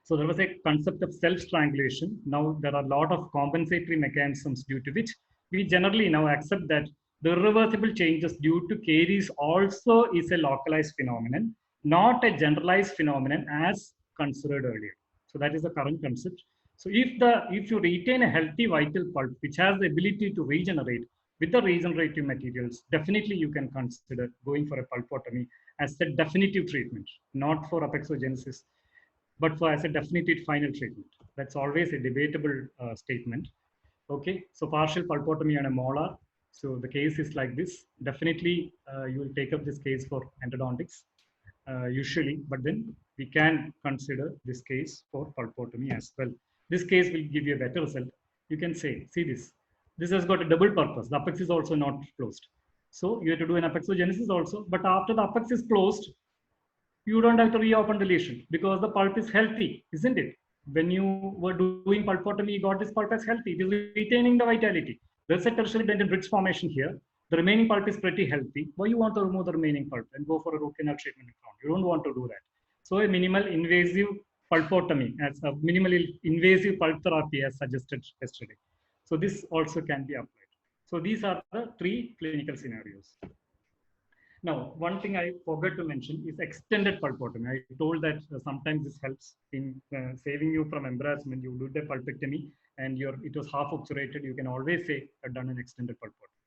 So there was a concept of self-strangulation. Now there are a lot of compensatory mechanisms due to which we generally now accept that the irreversible changes due to caries also is a localized phenomenon, not a generalized phenomenon as considered earlier. So that is the current concept. So if you retain a healthy vital pulp which has the ability to regenerate with the regenerative materials, definitely you can consider going for a pulpotomy as a definitive treatment, not for apexogenesis, but for as a definitive final treatment. That's always a debatable statement. Okay, so partial pulpotomy on a molar. So the case is like this. Definitely, you will take up this case for endodontics usually, but then we can consider this case for pulpotomy as well. This case will give you a better result. You can say, see this. This has got a double purpose. The apex is also not closed. So you have to do an apexogenesis also, but after the apex is closed, you don't have to reopen the lesion because the pulp is healthy, isn't it? When you were doing pulpotomy, you got this pulp as healthy. It is retaining the vitality. There's a tertiary dentin ridge formation here. The remaining pulp is pretty healthy. Why you want to remove the remaining pulp and go for a root canal treatment in front? You don't want to do that. So a minimal invasive pulpotomy as a minimally invasive pulp therapy as suggested yesterday. So this also can be applied. So these are the 3 clinical scenarios. Now, one thing I forgot to mention is extended pulpotomy. I told that sometimes this helps in saving you from embarrassment. You do the pulpectomy and it was half obturated. You can always say, I've done an extended pulpotomy.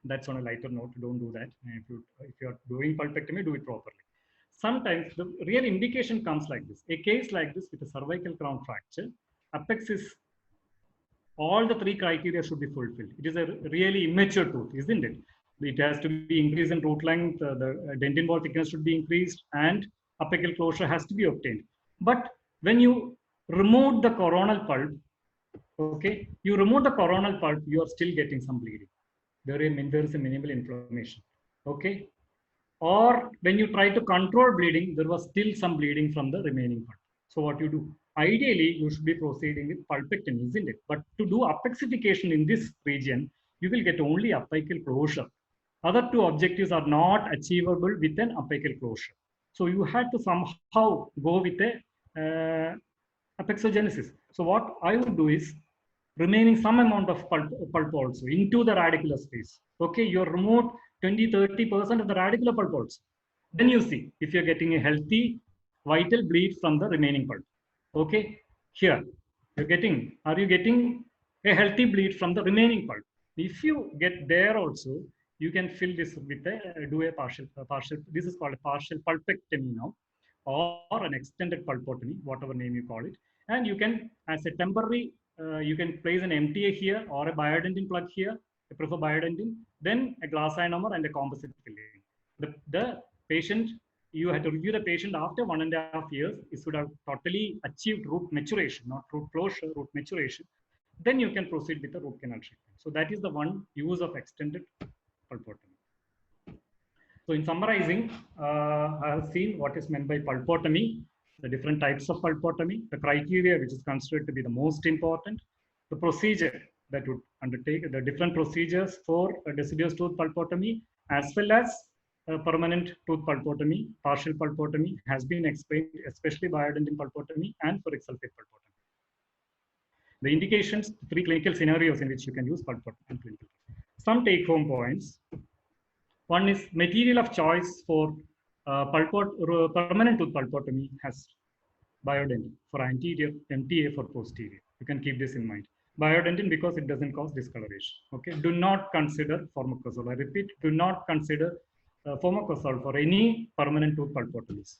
That's on a lighter note. Don't do that. If you're doing pulpectomy, do it properly. Sometimes the real indication comes like this. A case like this with a cervical crown fracture, apex is, all the 3 criteria should be fulfilled. It is a really immature tooth, isn't it? It has to be increased in root length, the dentin wall thickness should be increased, and apical closure has to be obtained. But when you remove the coronal pulp, okay, you remove the coronal pulp, you are still getting some bleeding. There is a minimal inflammation, okay? Or when you try to control bleeding, there was still some bleeding from the remaining pulp. So what you do? Ideally, you should be proceeding with pulpectomy, isn't it? But to do apexification in this region, you will get only apical closure. Other 2 objectives are not achievable with an apical closure. So you had to somehow go with a apexogenesis. So what I would do is remaining some amount of pulp also into the radicular space. Okay, you removed 20-30% of the radicular pulp also. Then you see if you're getting a healthy vital bleed from the remaining pulp. Okay, here are you getting a healthy bleed from the remaining pulp? If you get there also, you can fill this with do a partial, this is called a partial pulpectomy now, or an extended pulpotomy, whatever name you call it. And you can, as a temporary, you can place an MTA here or a biodentin plug here, I prefer biodentin, then a glass ionomer and a composite filling. The patient, you have to review the patient after 1.5 years. It should have totally achieved root maturation, not root closure, root maturation. Then you can proceed with the root canal treatment. So that is the one use of extended pulpotomy. So in summarizing, I have seen what is meant by pulpotomy, the different types of pulpotomy, the criteria which is considered to be the most important, the procedure that would undertake, the different procedures for a deciduous tooth pulpotomy, as well as permanent tooth pulpotomy, partial pulpotomy has been explained, especially biodentin pulpotomy and ferric sulfate pulpotomy. The indications, 3 clinical scenarios in which you can use pulpotomy. Some take-home points. One is material of choice for permanent tooth pulpotomy has biodentin for anterior, MTA for posterior. You can keep this in mind. Biodentin because it doesn't cause discoloration. Okay. Do not consider formicosol. I repeat, do not consider formicosol for any permanent tooth pulpotomies.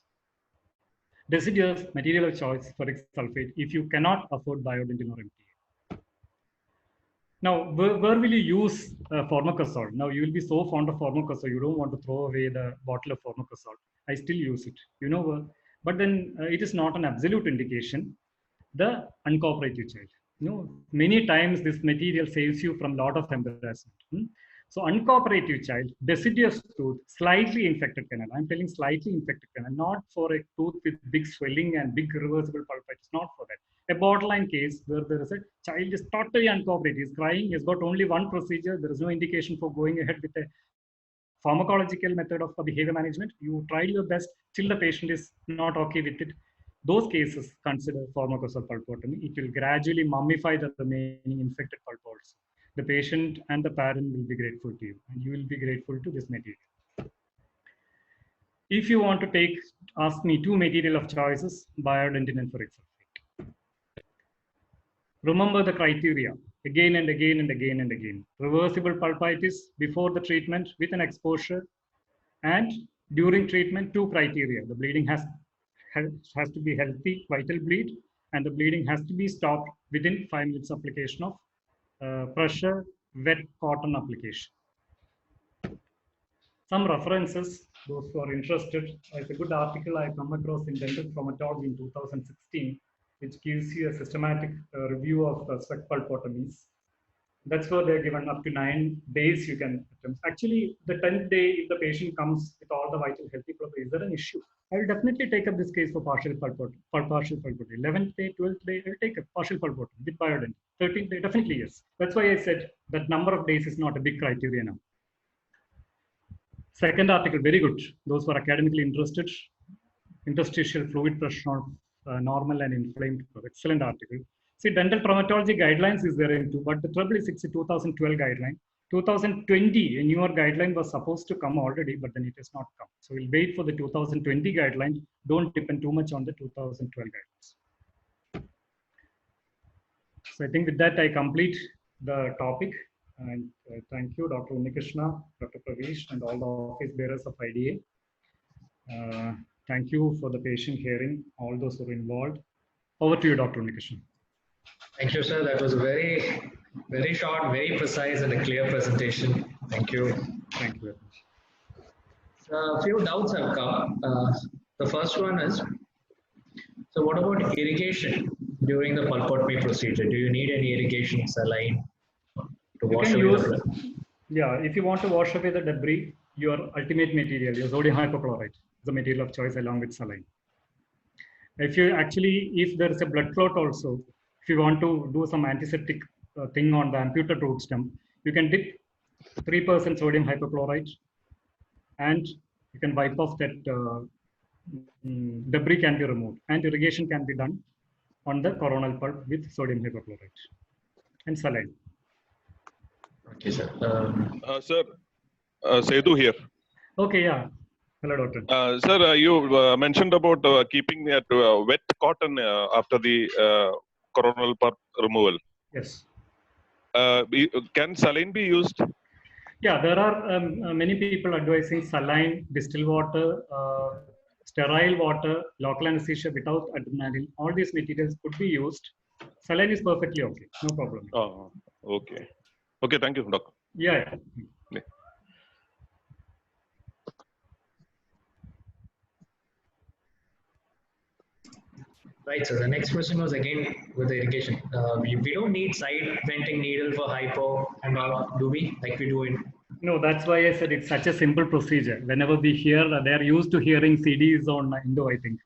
Deciduous material of choice ferric sulfate if you cannot afford biodentin or MTA. Now, where will you use formicosol? Now, you will be so fond of formicosol, you don't want to throw away the bottle of formicosol. I still use it, you know, but then it is not an absolute indication. The uncooperative child, you know, many times this material saves you from a lot of embarrassment. So uncooperative child, deciduous tooth, slightly infected canal. I'm telling slightly infected canal, not for a tooth with big swelling and big reversible pulpitis, not for that. A borderline case where there is a child is totally uncooperative, is crying, has got only one procedure, there is no indication for going ahead with a pharmacological method of behavior management. You tried your best till the patient is not okay with it. Those cases consider formicosol pulpotomy. It will gradually mummify the remaining infected pulp also. The patient and the parent will be grateful to you, and you will be grateful to this material. If you want to ask me 2 material of choices, biodentin and ferric sulfate. Remember the criteria again and again and again and again. Reversible pulpitis before the treatment with an exposure, and during treatment, 2 criteria. The bleeding has to be healthy, vital bleed, and the bleeding has to be stopped within 5 minutes application of pressure wet cotton application. Some references, those who are interested, it's a good article I come across in Dental Traumatology in 2016, which gives you a systematic review of sweat pulpotomies. That's where they're given up to 9 days you can attempt. Actually, the 10th day, if the patient comes with all the vital healthy pulpotomy, is there an issue? I will definitely take up this case for partial pulpotomy. 11th day, 12th day, I will take a partial pulpotomy with biodentin. 13th day, definitely yes. That's why I said that number of days is not a big criteria now. Second article, very good. Those who are academically interested, interstitial fluid pressure normal and inflamed. Excellent article. See, dental traumatology guidelines is there into, but the trouble is it's a 2012 guideline. 2020, a newer guideline was supposed to come already, but then it has not come. So we'll wait for the 2020 guideline. Don't depend too much on the 2012 guidelines. So I think with that, I complete the topic. And thank you, Dr. Unnikrishna, Dr. Pravesh, and all the office bearers of IDA. Thank you for the patient hearing, all those who are involved. Over to you, Dr. Unnikrishna. Thank you, sir. That was a very, very short, very precise, and a clear presentation. Thank you. Thank you very much. A few doubts have come. The first one is, so what about irrigation during the pulpotomy procedure? Do you need any irrigation saline to wash away the blood? Yeah, if you want to wash away the debris, your ultimate material, your sodium hypochlorite, is the material of choice along with saline. If there is a blood clot also, if you want to do some antiseptic thing on the amputated root stem, you can dip 3% sodium hypochlorite and you can wipe off that debris can be removed, and irrigation can be done on the coronal pulp with sodium hypochlorite and saline. Okay, sir. Sir, Sedu here. Okay, yeah. Hello, doctor. Sir, you mentioned about keeping that wet cotton after the coronal pulp removal. Yes. Can saline be used? Yeah, there are many people advising saline, distilled water, sterile water, local anesthesia without adrenaline. All these materials could be used. Saline is perfectly okay, no problem. Oh, okay. Okay, thank you, Doctor. Yeah. Yeah. Right, so the next question was again with the irrigation. We don't need side venting needle for hypo and all, do we? Like we do in. No, that's why I said it's such a simple procedure. Whenever we hear, they are used to hearing CDs on Indo, I think.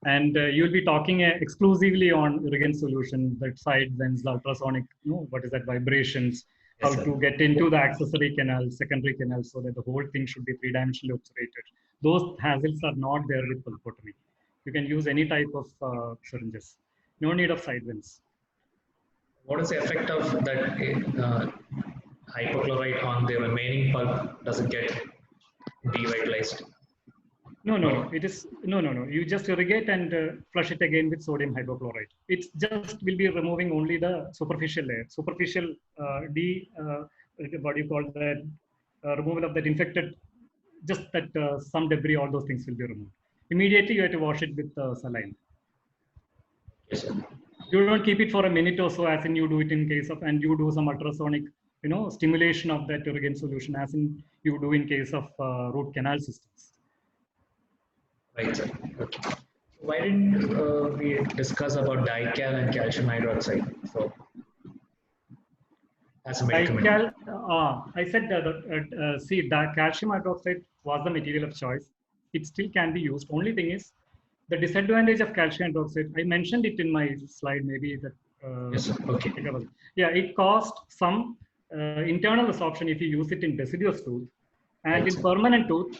And you'll be talking exclusively on irrigant solution, that side vents, the ultrasonic, what is that, vibrations, Yes, how sir. to get into the accessory canal, secondary canal, so that the whole thing should be three-dimensionally obturated. Those hassles are not there with pulpotomy. You can use any type of syringes. No need of side vents. What is the effect of that hypochlorite on the remaining pulp? Does it get devitalized? No. It is no. You just irrigate and flush it again with sodium hypochlorite. It just will be removing only the superficial layer, superficial what do you call that? Removal of that infected, just that some debris, all those things will be removed. Immediately you have to wash it with saline. Yes, sir. You don't keep it for a minute or so, as in you do it in case of, and you do some ultrasonic, stimulation of that irrigant solution, as in you do in case of root canal systems. Right, sir. Okay. Why didn't we discuss about dical and calcium hydroxide? So, as a medicament. I said see, the calcium hydroxide was the material of choice. It still can be used. Only thing is, the disadvantage of calcium hydroxide, I mentioned it in my slide, maybe that. Yes, sir. Okay. Yeah, it caused some internal absorption if you use it in deciduous tooth, and in permanent tooth,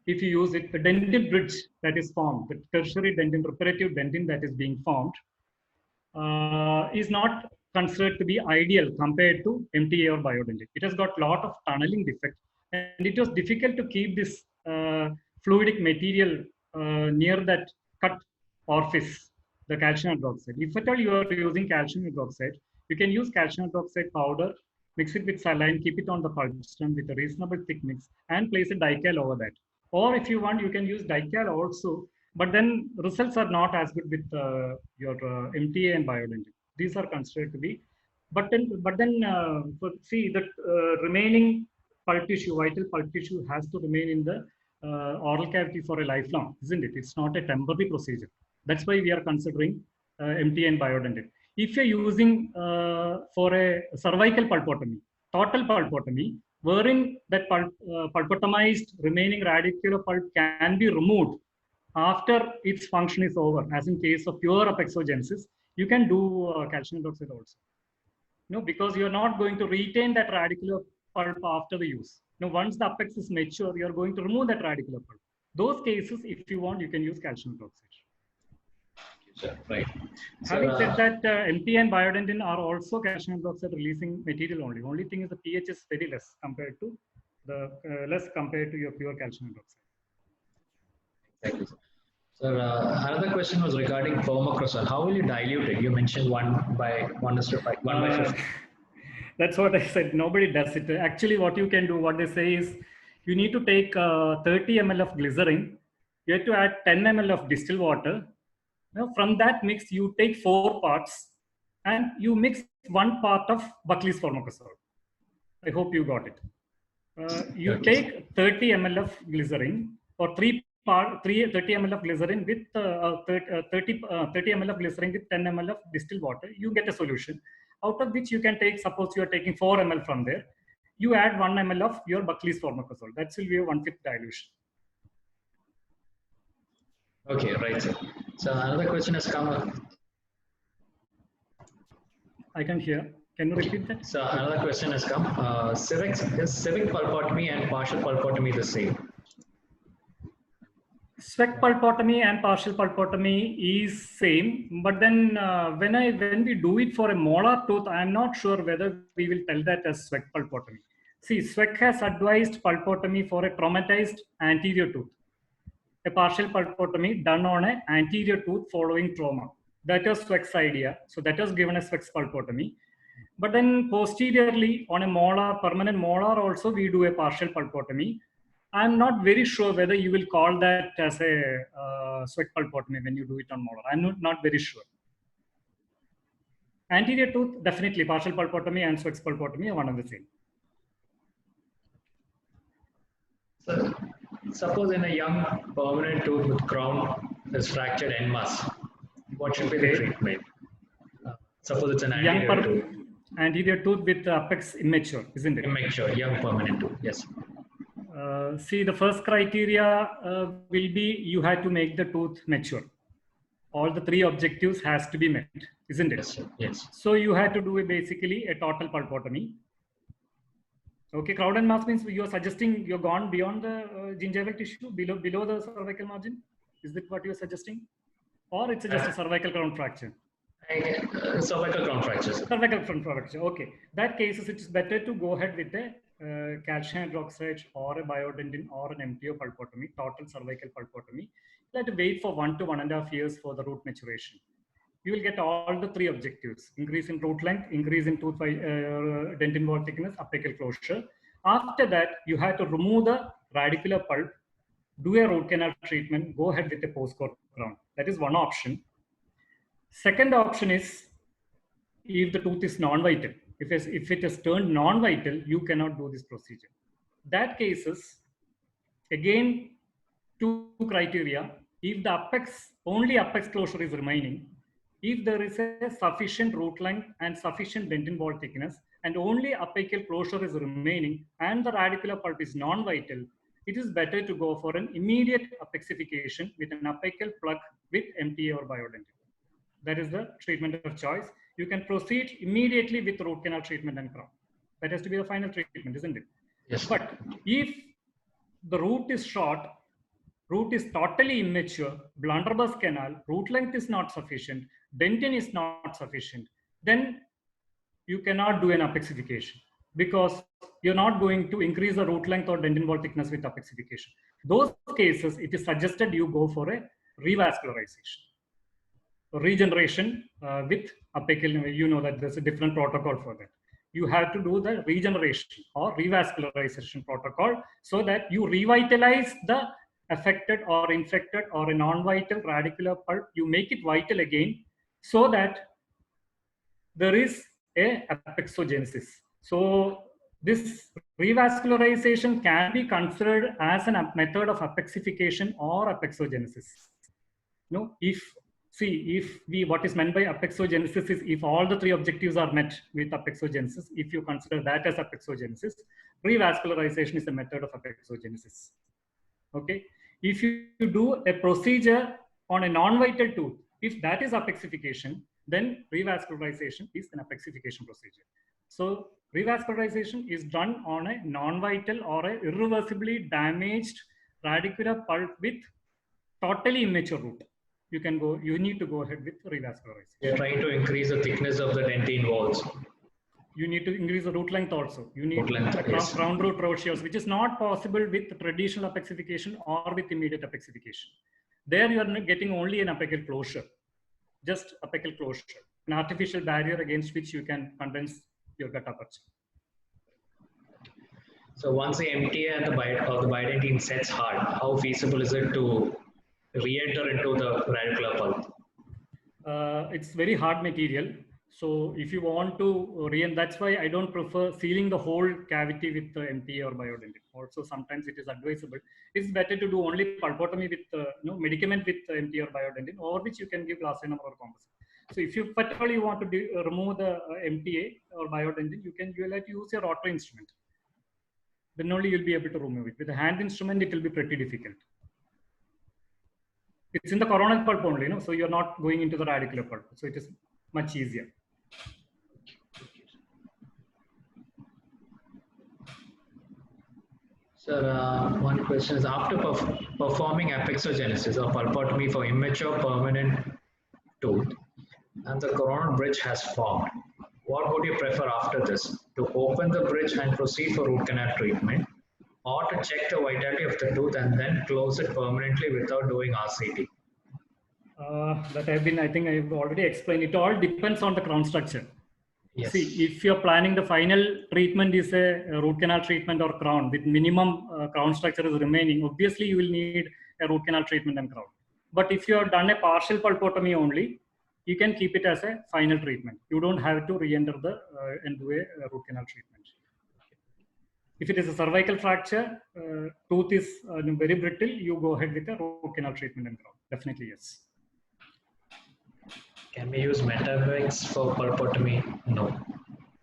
if you use it, the dentin bridge that is formed, the tertiary dentin, reparative dentin that is being formed, is not considered to be ideal compared to MTA or biodentin. It has got a lot of tunneling defect, and it was difficult to keep this fluidic material near that cut orifice, the calcium hydroxide. If at all you are using calcium hydroxide, you can use calcium hydroxide powder, mix it with saline, keep it on the pulp stem with a reasonable thick mix, and place a dical over that. Or if you want, you can use dical also, but then results are not as good with your MTA and biodentin. These are considered to be, but then see that remaining pulp tissue, vital pulp tissue, has to remain in the oral cavity for a lifelong, isn't it? It's not a temporary procedure. That's why we are considering MTA and biodentin. If you're using for a cervical pulpotomy, total pulpotomy, wherein that pulpotomized remaining radicular pulp can be removed after its function is over, as in case of pure apexogenesis, you can do calcium hydroxide also. Because you're not going to retain that radicular pulp after the use. Once the apex is mature, you're going to remove that radicular pulp. Those cases, if you want, you can use calcium hydroxide. Sure, right. Having said that, MTA and biodentin are also calcium hydroxide releasing material only. Only thing is the pH is very less compared to your pure calcium hydroxide. Exactly. So another question was regarding permacrosol. How will you dilute it? You mentioned 1:5. That's what I said. Nobody does it. Actually, what you can do, what they say is, you need to take 30 ml of glycerin. You have to add 10 ml of distilled water. From that mix, you take 4 parts, and you mix 1 part of Buckley's formicosol. I hope you got it. You take 30 ml of glycerin, or 30 ml of glycerin with 30 ml of glycerin with 10 ml of distilled water. You get a solution, out of which you can take, suppose you are taking 4 ml from there, you add 1 ml of your Buckley's formicosol. That will be a 1/5 dilution. Okay, right, sir. So another question has come up. I can hear. Can you repeat that? So another question has come. Is civic pulpotomy and partial pulpotomy the same? Spec pulpotomy and partial pulpotomy is same, but then when we do it for a molar tooth, I'm not sure whether we will tell that as spec pulpotomy. See, SWEC has advised pulpotomy for a traumatized anterior tooth. A partial pulpotomy done on an anterior tooth following trauma. That was SWEC's idea. So that was given as SWEC's pulpotomy. But then posteriorly on a molar, permanent molar also, we do a partial pulpotomy. I'm not very sure whether you will call that as a sweat pulpotomy when you do it on molar. I'm not very sure. Anterior tooth, definitely partial pulpotomy and sweat pulpotomy are one and the same. So, suppose in a young permanent tooth with crown is fractured en masse, what should be the treatment? Suppose it's an anterior tooth. Anterior tooth with apex immature, isn't it? Immature, young permanent tooth, yes. See, the first criteria will be you have to make the tooth mature. All the three objectives has to be met, isn't it? Yes, sir. Yes. So you have to do basically a total pulpotomy. Okay, crowd and mass means you are suggesting you're gone beyond the gingival tissue, below the cervical margin. Is that what you're suggesting? Or it's just a cervical crown fracture? Cervical crown fracture. Cervical crown fracture. Okay. That cases, it's better to go ahead with a calcium hydroxide or a biodentin or an MTO pulpotomy, total cervical pulpotomy. You have to wait for 1 to 1.5 years for the root maturation. You will get all the three objectives: increase in root length, increase in tooth dentin wall thickness, apical closure. After that, you have to remove the radicular pulp, do a root canal treatment, go ahead with a post-core crown. That is one option. Second option is if the tooth is non-vital. If it is turned non-vital, you cannot do this procedure. That cases, again, two criteria. If the only apex closure is remaining, if there is a sufficient root length and sufficient dentin wall thickness, and only apical closure is remaining, and the radicular pulp is non-vital, it is better to go for an immediate apexification with an apical plug with MTA or biodentin. That is the treatment of choice. You can proceed immediately with root canal treatment and crown. That has to be the final treatment, isn't it? Yes. But if the root is short, root is totally immature, blunderbuss canal, root length is not sufficient, dentin is not sufficient, then you cannot do an apexification because you're not going to increase the root length or dentin wall thickness with apexification. Those cases, it is suggested you go for a revascularization. Regeneration with apical, you know that there's a different protocol for that. You have to do the regeneration or revascularization protocol so that you revitalize the affected or infected or a non-vital radicular pulp. You make it vital again so that there is a apexogenesis. So this revascularization can be considered as a method of apexification or apexogenesis. No, what is meant by apexogenesis is if all the three objectives are met with apexogenesis, if you consider that as apexogenesis, revascularization is a method of apexogenesis. Okay. If you do a procedure on a non-vital tooth, if that is apexification, then revascularization is an apexification procedure. So revascularization is done on a non-vital or a irreversibly damaged radicular pulp with totally immature root. You need to go ahead with revascularization. You're trying to increase the thickness of the dentin walls. You need to increase the root length also. You need yes. crown root ratios, which is not possible with traditional apexification or with immediate apexification. There you are getting only an apical closure, just apical closure, an artificial barrier against which you can condense your gut aperture. So once the MTA and the biodentin sets hard, how feasible is it to re-enter into the radicular pulp? It's very hard material. So if you want to that's why I don't prefer sealing the whole cavity with the MTA or biodentin. Also, sometimes it is advisable. It's better to do only pulpotomy with medicament with MTA or biodentin, or which you can give glass ionomer or composite. So if you particularly want to remove the MTA or biodentin, you'll have to use your rotary instrument. Then only you'll be able to remove it. With a hand instrument, it will be pretty difficult. It's in the coronal pulp only, so you're not going into the radicular pulp. So it is much easier. Sir, one question is, after performing apexogenesis or pulpotomy for immature permanent tooth and the coronal bridge has formed, what would you prefer after this? To open the bridge and proceed for root canal treatment, or to check the vitality of the tooth and then close it permanently without doing RCT? I think I've already explained. It all depends on the crown structure. Yes. See, if you're planning the final treatment is a root canal treatment or crown with minimum crown structure is remaining, obviously you will need a root canal treatment and crown. But if you have done a partial pulpotomy only, you can keep it as a final treatment. You don't have to re-enter the and do a root canal treatment. If it is a cervical fracture, tooth is very brittle, you go ahead with a root canal treatment and crown. Definitely yes. Can we use Metavix for pulpotomy? No.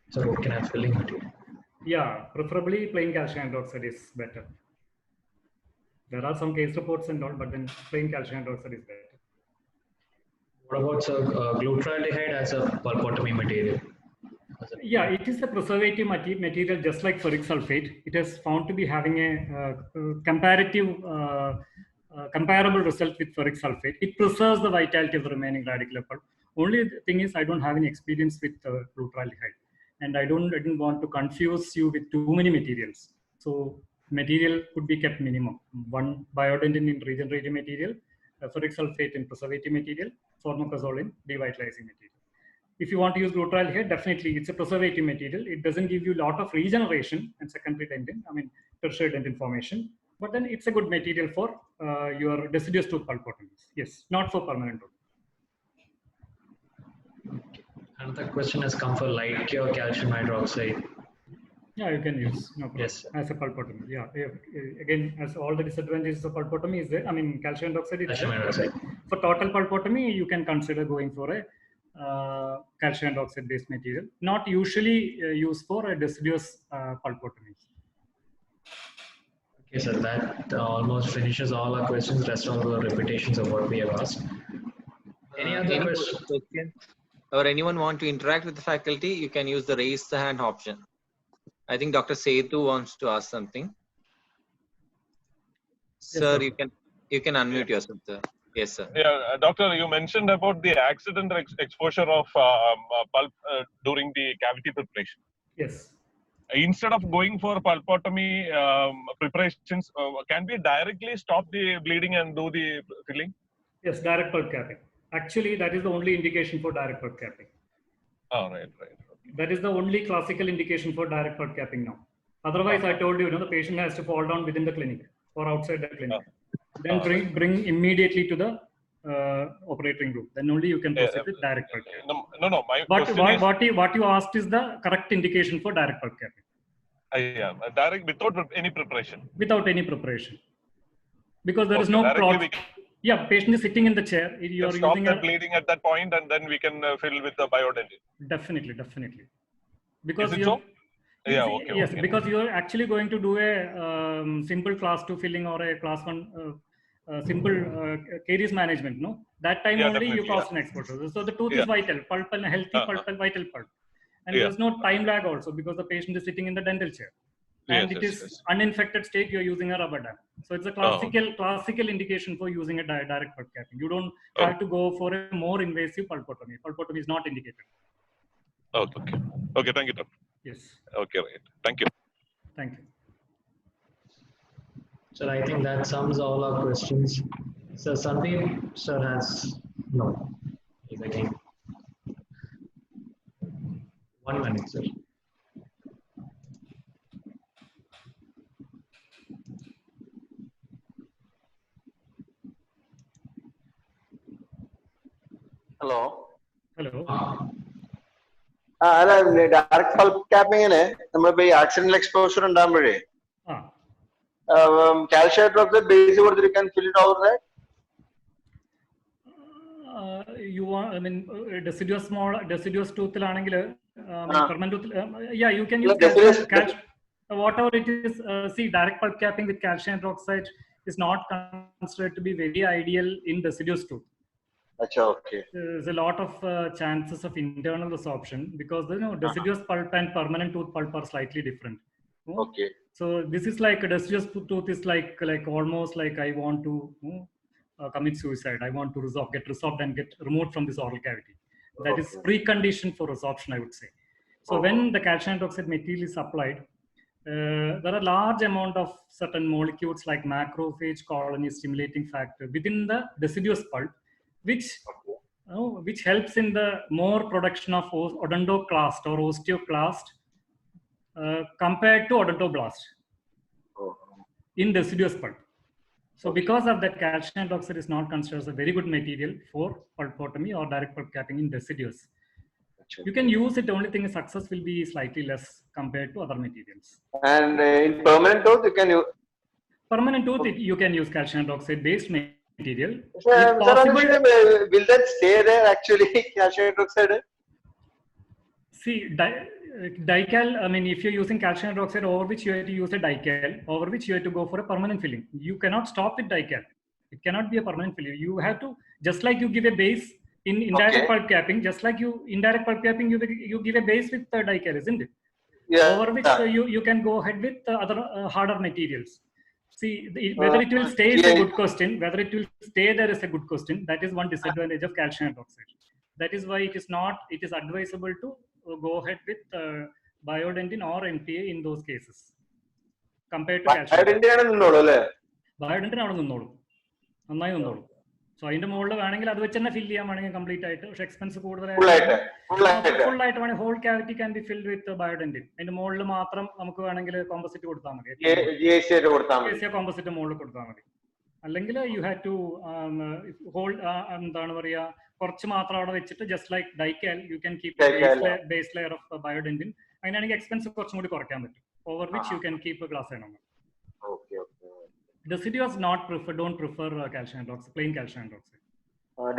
So root canal filling material. Yeah, preferably plain calcium hydroxide is better. There are some case reports and all, but then plain calcium hydroxide is better. What about glutaraldehyde as a pulpotomy material? Yeah, it is a preservative material just like ferric sulfate. It is found to be having a comparable result with ferric sulfate. It preserves the vitality of the remaining radicular pulp. Only thing is I don't have any experience with glutaraldehyde, and I didn't want to confuse you with too many materials. So material could be kept minimum. One biodentin in regenerative material, ferric sulfate in preservative material, formicazole in devitalizing material. If you want to use glutaraldehyde, definitely it's a preservative material. It doesn't give you a lot of regeneration and secondary dentin, tertiary dentin formation. But then it's a good material for your deciduous tooth pulpotomies. Yes, not for permanent tooth. Another question has come for light cure calcium hydroxide. Yeah, you can use, no problem. Yes. As a pulpotomy. Yeah. Again, as all the disadvantages of pulpotomy is there. Calcium hydroxide is Calcium there. hydroxide. For total pulpotomy, you can consider going for a calcium hydroxide based material. Not usually used for a deciduous pulpotomy. Okay, so that almost finishes all our questions. Rest all the repetitions of what we have asked. Any other questions? Or anyone want to interact with the faculty, you can use the raise the hand option. I think Dr. Sethu wants to ask something. Yes, sir, sir. you can unmute yourself, sir. Yes, sir. Yeah, doctor, you mentioned about the accidental exposure of pulp during the cavity preparation. Yes. Instead of going for pulpotomy preparations, can we directly stop the bleeding and do the filling? Yes, direct pulp capping. Actually, that is the only indication for direct pulp capping. Oh, right. That is the only classical indication for direct pulp capping now. Otherwise, I told you, the patient has to fall down within the clinic or outside the clinic. Then bring immediately to the operating room. Then only you can proceed with direct pulp capping. No. What you asked is the correct indication for direct pulp capping. Direct without any preparation. Without any preparation, because there is no clot. Yeah, patient is sitting in the chair. You are stop using the bleeding at that point, and then we can fill with the biodentin. Definitely. Because is it so? Yeah, okay. Yes, okay. because you are actually going to do a simple class 2 filling or a class 1 simple caries management. No, that time only you cause an exposure. So the tooth is vital, pulp and healthy pulp and vital pulp, and there's no time lag also because the patient is sitting in the dental chair. And it is uninfected state, you're using a rubber dam. So it's a classical indication for using a direct pulp capping. You don't have to go for a more invasive pulpotomy. Pulpotomy is not indicated. Okay, thank you, doctor. Yes. Okay, right. Thank you. Thank you. So I think that sums all our questions. So Sandeep sir has no. He's again. 1 minute, sir. Hello. അല്ല direct pulp ക്യാപ്പിങ്ങിന് നമ്മളിപ്പോ ഈ accidental exposure ഉണ്ടാകുമ്പോഴേ calcium hydroxide base കൊടുത്തിരിക്കാൻ fill it over that. You want, deciduous tooth permanent tooth, yeah, you can use calcium. Whatever it is, see, direct pulp capping with calcium hydroxide is not considered to be very ideal in deciduous tooth. Okay. There's a lot of chances of internal resorption because deciduous pulp and permanent tooth pulp are slightly different. Okay. So this is like a deciduous tooth is like almost like I want to commit suicide. I want to get resorbed and get removed from this oral cavity. That is precondition for resorption, I would say. So when the calcium hydroxide material is applied, there are large amount of certain molecules like macrophage colony stimulating factor within the deciduous pulp, which which helps in the more production of odontoclast or osteoclast compared to odontoblast in deciduous pulp. So because of that, calcium hydroxide is not considered as a very good material for pulpotomy or direct pulp capping in deciduous. You can use it, only thing is success will be slightly less compared to other materials. And in permanent tooth, you can use. Permanent tooth, you can use calcium hydroxide based material. Sir, will that stay there actually, calcium hydroxide? See, dical, I mean, if you're using calcium hydroxide over which you have to use a dical, over which you have to go for a permanent filling. You cannot stop with dical. It cannot be a permanent filling. You have to, just like you give a base in indirect pulp capping, just like you indirect pulp capping, you give a base with dical, isn't it? Yeah. Over which you can go ahead with other harder materials. See, whether it will stay is a good question. Whether it will stay there is a good question. That is one disadvantage of calcium hydroxide. That is why it is advisable to go ahead with biodentin or MTA in those cases compared to calcium. Biodentin ആണ് നിന്നോളൂ, നന്നായി നിന്നോളൂ. So അതിന്റെ മുകളിൽ വേണമെങ്കിൽ അത് വെച്ച് തന്നെ ഫില്ല് ചെയ്യാൻ വേണമെങ്കിൽ കംപ്ലീറ്റ് ആയിട്ട്. പക്ഷെ എക്സ്പെൻസ് കൂടുതലായിട്ട് ഫുൾ ആയിട്ട് വേണമെങ്കിൽ whole cavity can be filled with Biodentine. അതിന്റെ മുകളിൽ മാത്രം നമുക്ക് വേണമെങ്കിൽ കോമ്പോസിറ്റ് കൊടുത്താൽ മതി, കോമ്പോസിറ്റ് മുകളിൽ കൊടുത്താൽ മതി. അല്ലെങ്കിൽ യു ഹാവ് ടു ഹോൾ, എന്താണ് പറയുക, കുറച്ച് മാത്രം അവിടെ വെച്ചിട്ട് just like Dycal you can keep base layer of Biodentine. അതിനാണെങ്കിൽ എക്സ്പെൻസ് കുറച്ചും കൂടി കുറയ്ക്കാൻ പറ്റും. Over which you can keep glass ionomer. Deciduous don't prefer calcium hydroxide, plain calcium hydroxide.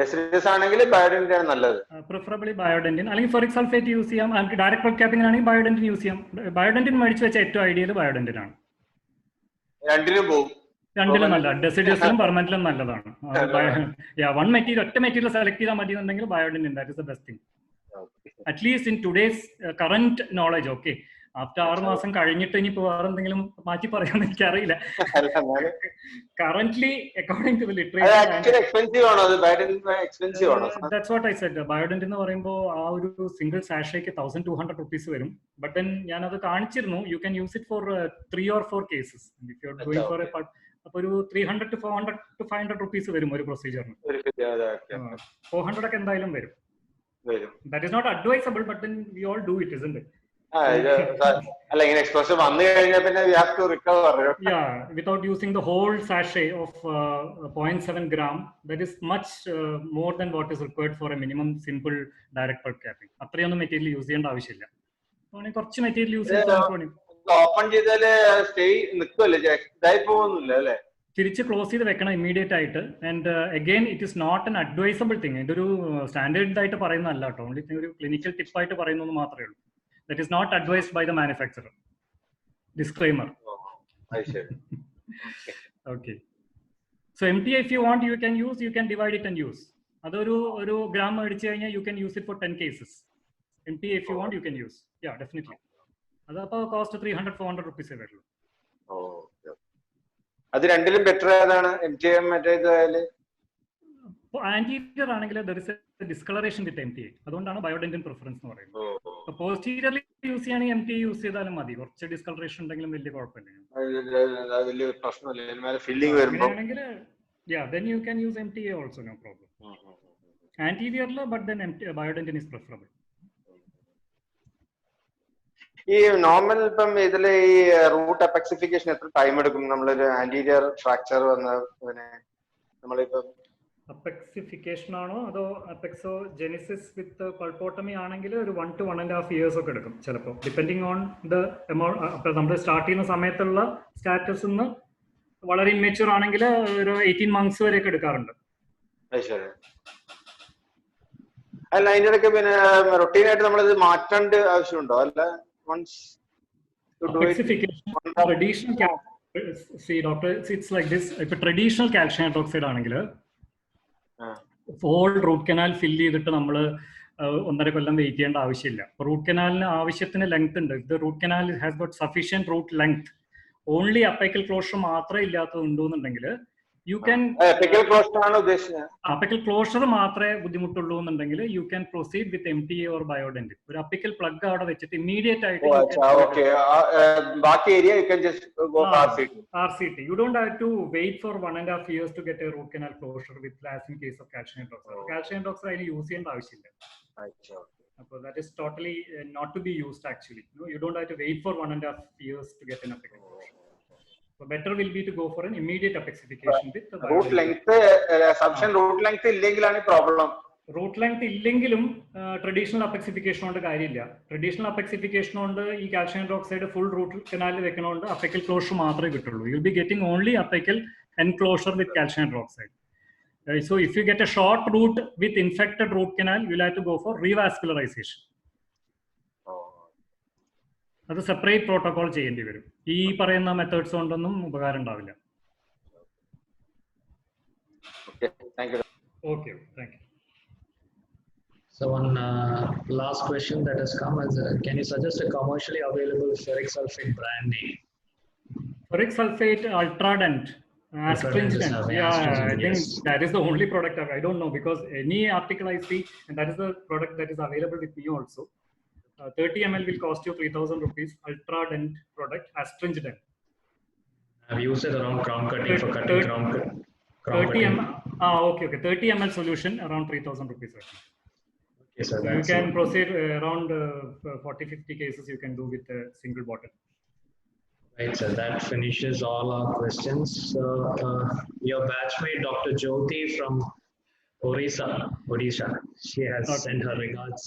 Deciduous ആണെങ്കിൽ ബയോഡെന്റിൻ ആണ് നല്ലത്. Preferably biodentin. അല്ലെങ്കിൽ ഫെറിക് സൾഫേറ്റ് യൂസ് ചെയ്യാം. ഡയറക്റ്റ് പൾപ്പ് ക്യാപ്പിംഗ് ആണെങ്കിൽ ബയോഡെന്റിൻ യൂസ് ചെയ്യാം. ബയോഡെന്റിൻ മേടിച്ച് വെച്ച ഏറ്റവും ഐഡിയൽ ബയോഡെന്റിൻ ആണ്. രണ്ടിലും നല്ല, ഡെസിഡിയസിലും പെർമനന്റിലും നല്ലതാണ്. വൺ മെറ്റീരിയൽ, ഒറ്റ മെറ്റീരിയൽ സെലക്ട് ചെയ്താൽ മതി എന്നുണ്ടെങ്കിൽ Biodentine, that is the best thing. At least in today's current knowledge. Okay, after 6 മാസം കഴിഞ്ഞിട്ട് ഇനിയിപ്പോ വേറെ എന്തെങ്കിലും മാറ്റി പറയാന്ന് എനിക്കറിയില്ല. Currently according to the literature that's what I said. Biodentine എന്ന് പറയുമ്പോൾ ആ ഒരു സിംഗിൾ സാഷേക്ക് 1200 rupees വരും. ബട്ട് ദെൻ ഞാനത് കാണിച്ചിരുന്നു. You can use it for 3 or 4 cases. If you are doing four A അപ്പൊ ഒരു 300 to 500 rupees വരും ഒരു പ്രൊസീജിയറിന്. 400 ഒക്കെ എന്തായാലും വരും. That is not advisable, but then we all do it, isn't it? Yeah, without using the whole sachet of 0.7 gram, that is much more than what is required for a minimum simple direct pulp capping. അത്രയൊന്നും material use ചെയ്യേണ്ട ആവശ്യമില്ല. കുറച്ച് material use ചെയ്താൽ തിരിച്ച് close ചെയ്ത് വെക്കണം immediate ആയിട്ട്. And again it is not an advisable thing. ഇതൊരു സ്റ്റാൻഡേർഡ് ആയിട്ട് പറയുന്നതല്ല കേട്ടോ, ഓൺലി ഒരു ക്ലിനിക്കൽ ടിപ്പായിട്ട് പറയുന്നത് മാത്രമേ ഉള്ളൂ. That is not advised by the manufacturer. Disclaimer. Okay. So MTA, if you want, you can divide it and use. Adoru gram edichu kayna you can use it for 10 cases. MTA, if you want, you can use. Yeah, definitely. Adappa cost 300-400 rupees available. Oh, okay. Adu rendilum better adana MTA method ayale. Anterior ആണെങ്കിൽ there is a discoloration with MTA. അതുകൊണ്ടാണ് ബയോഡെന്റിൻ preference എന്ന് പറയുന്നത്. Posteriorly use ചെയ്യുകയാണെങ്കിൽ MTA use ചെയ്താലും മതി. കുറച്ച് discolouration ഉണ്ടെങ്കിലും വലിയ കുഴപ്പമില്ല. അങ്ങനെയാണെങ്കിൽ then you can use MTA also, no problem. Anteriorly, but then biodentin is preferable. ഈ നോർമൽ ഇപ്പം ഇതിലെ ഈ റൂട്ട് അപെക്സിഫിക്കേഷൻ എത്ര ടൈം എടുക്കും? നമ്മളൊരു ആന്റീരിയർ ഫ്രാക്ചർ വന്നതിനെ നമ്മളിപ്പം അപെക്സിഫിക്കേഷൻ ആണോ അതോ അപെക്സോജെനിസിസ് വിത്ത് പൾപ്പോട്ടമി ആണെങ്കിൽ ഒരു 1 to 1.5 years ഒക്കെ എടുക്കും ചിലപ്പോൾ, ഡിപ്പെൻഡിങ് ഓൺ ദ എമൗണ്ട്. അപ്പോൾ നമ്മൾ സ്റ്റാർട്ട് ചെയ്യുന്ന സമയത്തുള്ള സ്റ്റാറ്റസ് നിന്ന് വളരെ ഇൻമെച്യൂർ ആണെങ്കിൽ ഒരു 18 months വരെയൊക്കെ എടുക്കാറുണ്ട്. അല്ല, അതിൻ്റെ ഇടയ്ക്ക് പിന്നെ റൊട്ടീനായിട്ട് നമ്മളിത് മാറ്റേണ്ട ആവശ്യമുണ്ടോ? അല്ല, it's like this. ഇപ്പൊ ട്രഡീഷണൽ കാൽഷ്യം ഹൈഡ്രോക്സൈഡ് ആണെങ്കിൽ ഹോൾ റൂട്ട് കനാൽ ഫില്ല് ചെയ്തിട്ട് നമ്മൾ 1.5 കൊല്ലം വെയിറ്റ് ചെയ്യേണ്ട ആവശ്യമില്ല. റൂട്ട് കനാലിന് ആവശ്യത്തിന് ലെങ്ത് ഉണ്ട്. ഇത് root canal has got sufficient root length. Only apical closure മാത്രമേ ഇല്ലാത്തത് ഉണ്ടെന്നുണ്ടെങ്കിൽ You can apical closure ആണ് ഉദ്ദേശിച്ചത്. apical closure മാത്രമേ ബുദ്ധിമുട്ടുള്ളൂ എന്നുണ്ടെങ്കിൽ you can proceed with MTA or biodent. ഒരു apical plug അവിടെ വെച്ചിട്ട് immediate ആയിട്ട് okay. ബാക്കി area you can just go RCT. RCT. You don't have to wait for 1.5 years to get a root canal closure with as in case of calcium hydroxide. Calcium hydroxide അതിന് use ചെയ്യേണ്ട ആവശ്യമില്ല. So that is totally not to be used actually. No, you don't have to wait for 1.5 years to get an apical closure. So better will be to go for an immediate apexification with the root length. Sufficient root length ഇല്ലെങ്കിലാണ് problem. Root length ഇല്ലെങ്കിലും traditional അപെക്സിഫിക്കേഷൻ കൊണ്ട് കാര്യമില്ല. Traditional അപെക്സിഫിക്കേഷൻ കൊണ്ട് ഈ calcium hydroxide full root കനാലിൽ വെക്കണോണ്ട് അപ്പക്കൽ closure മാത്രമേ കിട്ടുള്ളൂ. You will be getting only apical enclosure with calcium hydroxide. So if you get a short root with infected root canal, you will have to go for revascularization. അത് separate protocol ചെയ്യേണ്ടി വരും. ഈ പറയുന്ന methods കൊണ്ടൊന്നും ഉപകാരം ഉണ്ടാവില്ല. Okay, thank you. Okay, thank you. So one last question that has come is, can you suggest a commercially available ferric sulfate brand name? Ferric sulfate Ultradent, astringent. Yeah, I think that is the only product I don't know, because any article I see, and that is the product that is available with me also. 30 ml will cost you 3,000 rupees. Ultradent product, astringent. I've used it around crown cutting for cutting crown 30 ml. Okay. 30 ml solution around 3,000 rupees. Okay, so you can proceed around 40-50 cases you can do with a single bottle. Right, so that finishes all our questions. Your batchmate, Dr. Jyoti from Odisha, she has sent her regards.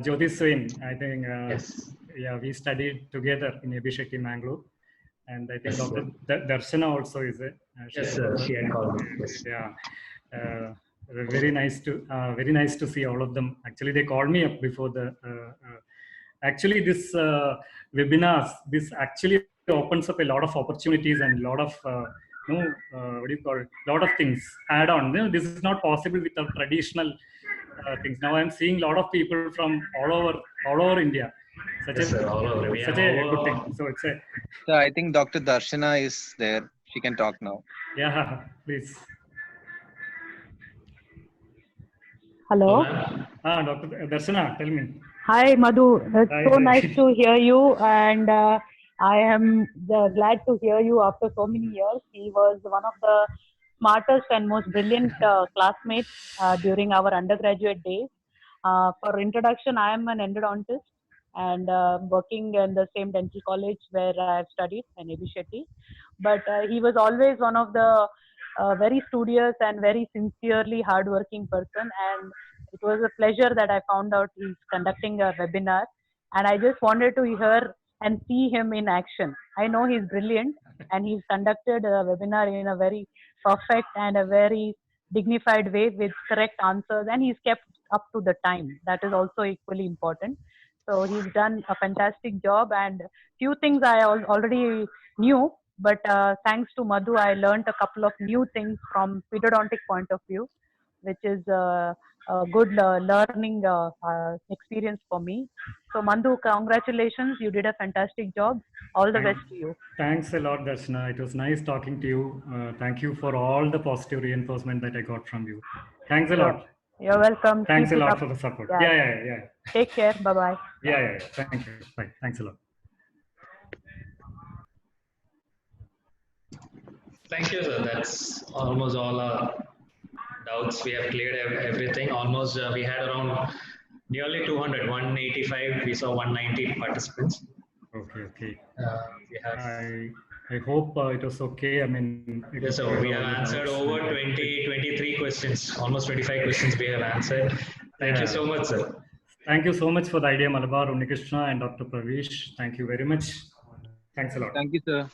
Jyoti Swain, I think. Yes. Yeah, we studied together in Abhishekti, Mangalore, and I think yes, Dr. Darshana also is it. Yes, sir. She had called me. Yes. Yeah. Very nice to see all of them. Actually, they called me up before the. Actually, this webinars, this actually opens up a lot of opportunities and a lot of what do you call it? Lot of things add on. This is not possible without traditional things. Now I'm seeing a lot of people from all over India. Such a good thing. So it's a. So I think Dr. Darshana is there. She can talk now. Yeah, please. Hello. Dr. Darshana, tell me. Hi, Madhu. It's so nice to hear you, and I am glad to hear you after so many years. He was one of the smartest and most brilliant classmates during our undergraduate days. For introduction, I am an endodontist and working in the same dental college where I have studied in Abhishekti. But he was always one of the very studious and very sincerely hardworking person, and it was a pleasure that I found out he's conducting a webinar, and I just wanted to hear and see him in action. I know he's brilliant, and he's conducted a webinar in a very perfect and a very dignified way with correct answers, and he's kept up to the time. That is also equally important. So he's done a fantastic job, and few things I already knew, but thanks to Madhu, I learned a couple of new things from pedodontic point of view, which is a good learning experience for me. So Madhu, congratulations, you did a fantastic job. All the best to you. Thanks a lot, Darshana. It was nice talking to you. Thank you for all the positive reinforcement that I got from you. Thanks a lot. You're welcome. Thanks a lot for the support. Yeah. Take care. Bye-bye. Yeah. Thank you. Bye. Thanks a lot. Thank you, sir. That's almost all our doubts. We have cleared everything. Almost we had around nearly 200, 185. We saw 190 participants. Okay. We have. I hope it was okay. I mean, yes, sir. We have answered over 23 questions. Almost 25 questions we have answered. Thank you so much, sir. Thank you so much for the idea, Malabar, Unikrishna, and Dr. Pravesh. Thank you very much. Thanks a lot. Thank you, sir.